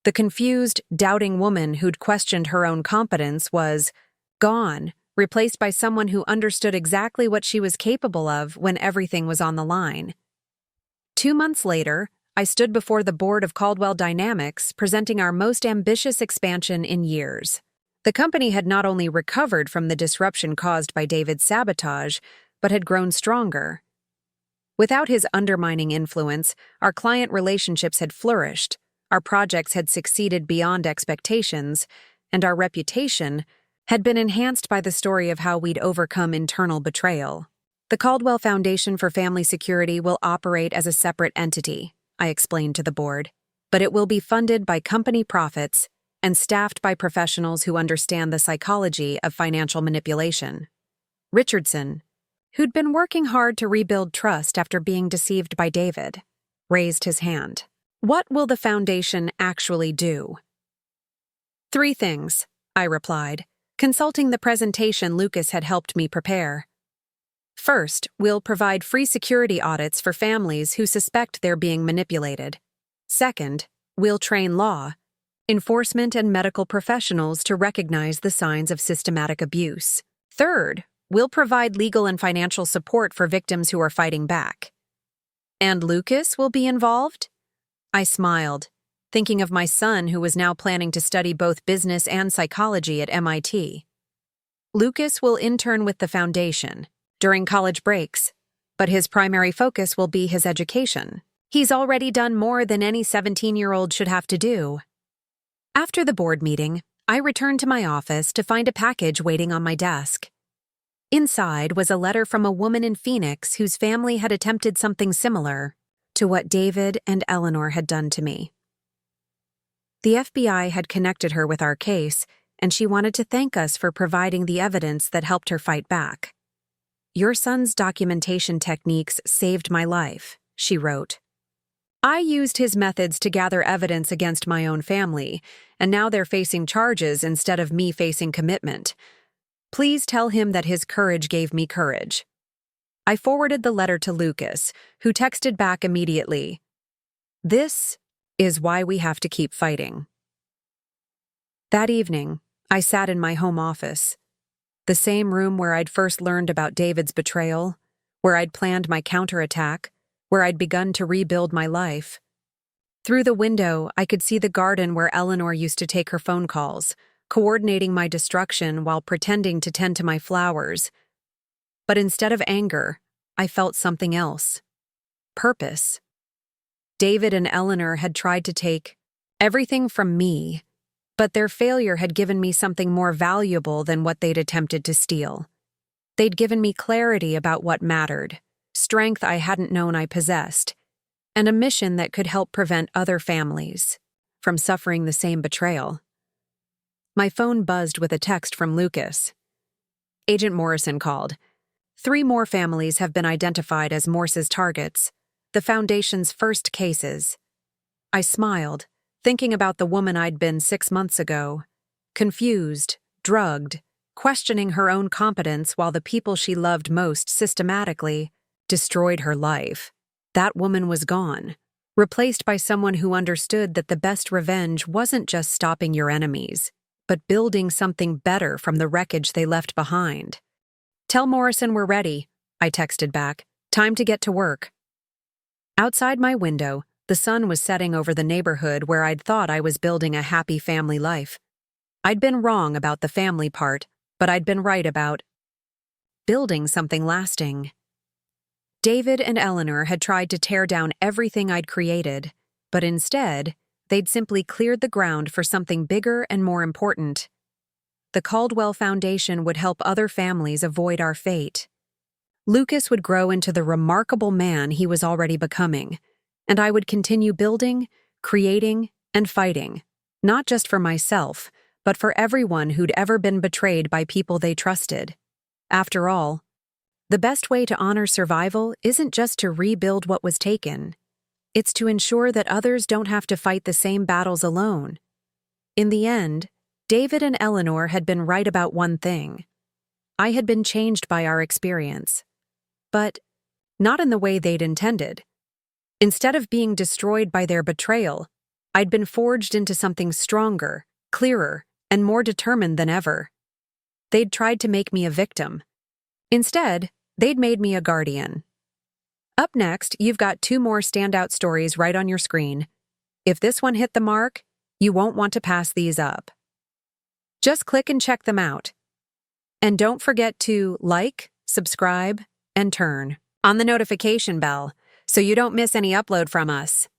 The confused, doubting woman who'd questioned her own competence was gone, replaced by someone who understood exactly what she was capable of when everything was on the line. 2 months later, I stood before the board of Caldwell Dynamics, presenting our most ambitious expansion in years. The company had not only recovered from the disruption caused by David's sabotage, but had grown stronger. Without his undermining influence, our client relationships had flourished, our projects had succeeded beyond expectations, and our reputation had been enhanced by the story of how we'd overcome internal betrayal. The Caldwell Foundation for Family Security will operate as a separate entity, I explained to the board, but it will be funded by company profits and staffed by professionals who understand the psychology of financial manipulation. Richardson, who'd been working hard to rebuild trust after being deceived by David, raised his hand. What will the foundation actually do? 3 things, I replied, consulting the presentation Lucas had helped me prepare. First, we'll provide free security audits for families who suspect they're being manipulated. Second, we'll train law, enforcement, and medical professionals to recognize the signs of systematic abuse. Third, we'll provide legal and financial support for victims who are fighting back. And Lucas will be involved? I smiled, thinking of my son who was now planning to study both business and psychology at MIT. Lucas will intern with the foundation during college breaks, but his primary focus will be his education. He's already done more than any 17-year-old should have to do. After the board meeting, I returned to my office to find a package waiting on my desk. Inside was a letter from a woman in Phoenix whose family had attempted something similar to what David and Eleanor had done to me. The FBI had connected her with our case, and she wanted to thank us for providing the evidence that helped her fight back. "Your son's documentation techniques saved my life," she wrote. "I used his methods to gather evidence against my own family, and now they're facing charges instead of me facing commitment. Please tell him that his courage gave me courage." I forwarded the letter to Lucas, who texted back immediately, "This is why we have to keep fighting." That evening, I sat in my home office, the same room where I'd first learned about David's betrayal, where I'd planned my counterattack, where I'd begun to rebuild my life. Through the window, I could see the garden where Eleanor used to take her phone calls, coordinating my destruction while pretending to tend to my flowers. But instead of anger, I felt something else. Purpose. David and Eleanor had tried to take everything from me, but their failure had given me something more valuable than what they'd attempted to steal. They'd given me clarity about what mattered, strength I hadn't known I possessed, and a mission that could help prevent other families from suffering the same betrayal. My phone buzzed with a text from Lucas. Agent Morrison called. 3 more families have been identified as Morse's targets, the Foundation's first cases. I smiled, thinking about the woman I'd been 6 months ago, confused, drugged, questioning her own competence while the people she loved most systematically destroyed her life. That woman was gone, replaced by someone who understood that the best revenge wasn't just stopping your enemies, but building something better from the wreckage they left behind. "Tell Morrison we're ready," I texted back. "Time to get to work." Outside my window, the sun was setting over the neighborhood where I'd thought I was building a happy family life. I'd been wrong about the family part, but I'd been right about building something lasting. David and Eleanor had tried to tear down everything I'd created, but instead, they'd simply cleared the ground for something bigger and more important. The Caldwell Foundation would help other families avoid our fate. Lucas would grow into the remarkable man he was already becoming, and I would continue building, creating, and fighting, not just for myself, but for everyone who'd ever been betrayed by people they trusted. After all, the best way to honor survival isn't just to rebuild what was taken. It's to ensure that others don't have to fight the same battles alone. In the end, David and Eleanor had been right about one thing. I had been changed by our experience. But not in the way they'd intended. Instead of being destroyed by their betrayal, I'd been forged into something stronger, clearer, and more determined than ever. They'd tried to make me a victim. Instead, they'd made me a guardian. Up next, you've got 2 more standout stories right on your screen. If this one hit the mark, you won't want to pass these up. Just click and check them out. And don't forget to like, subscribe, and turn on the notification bell so you don't miss any upload from us.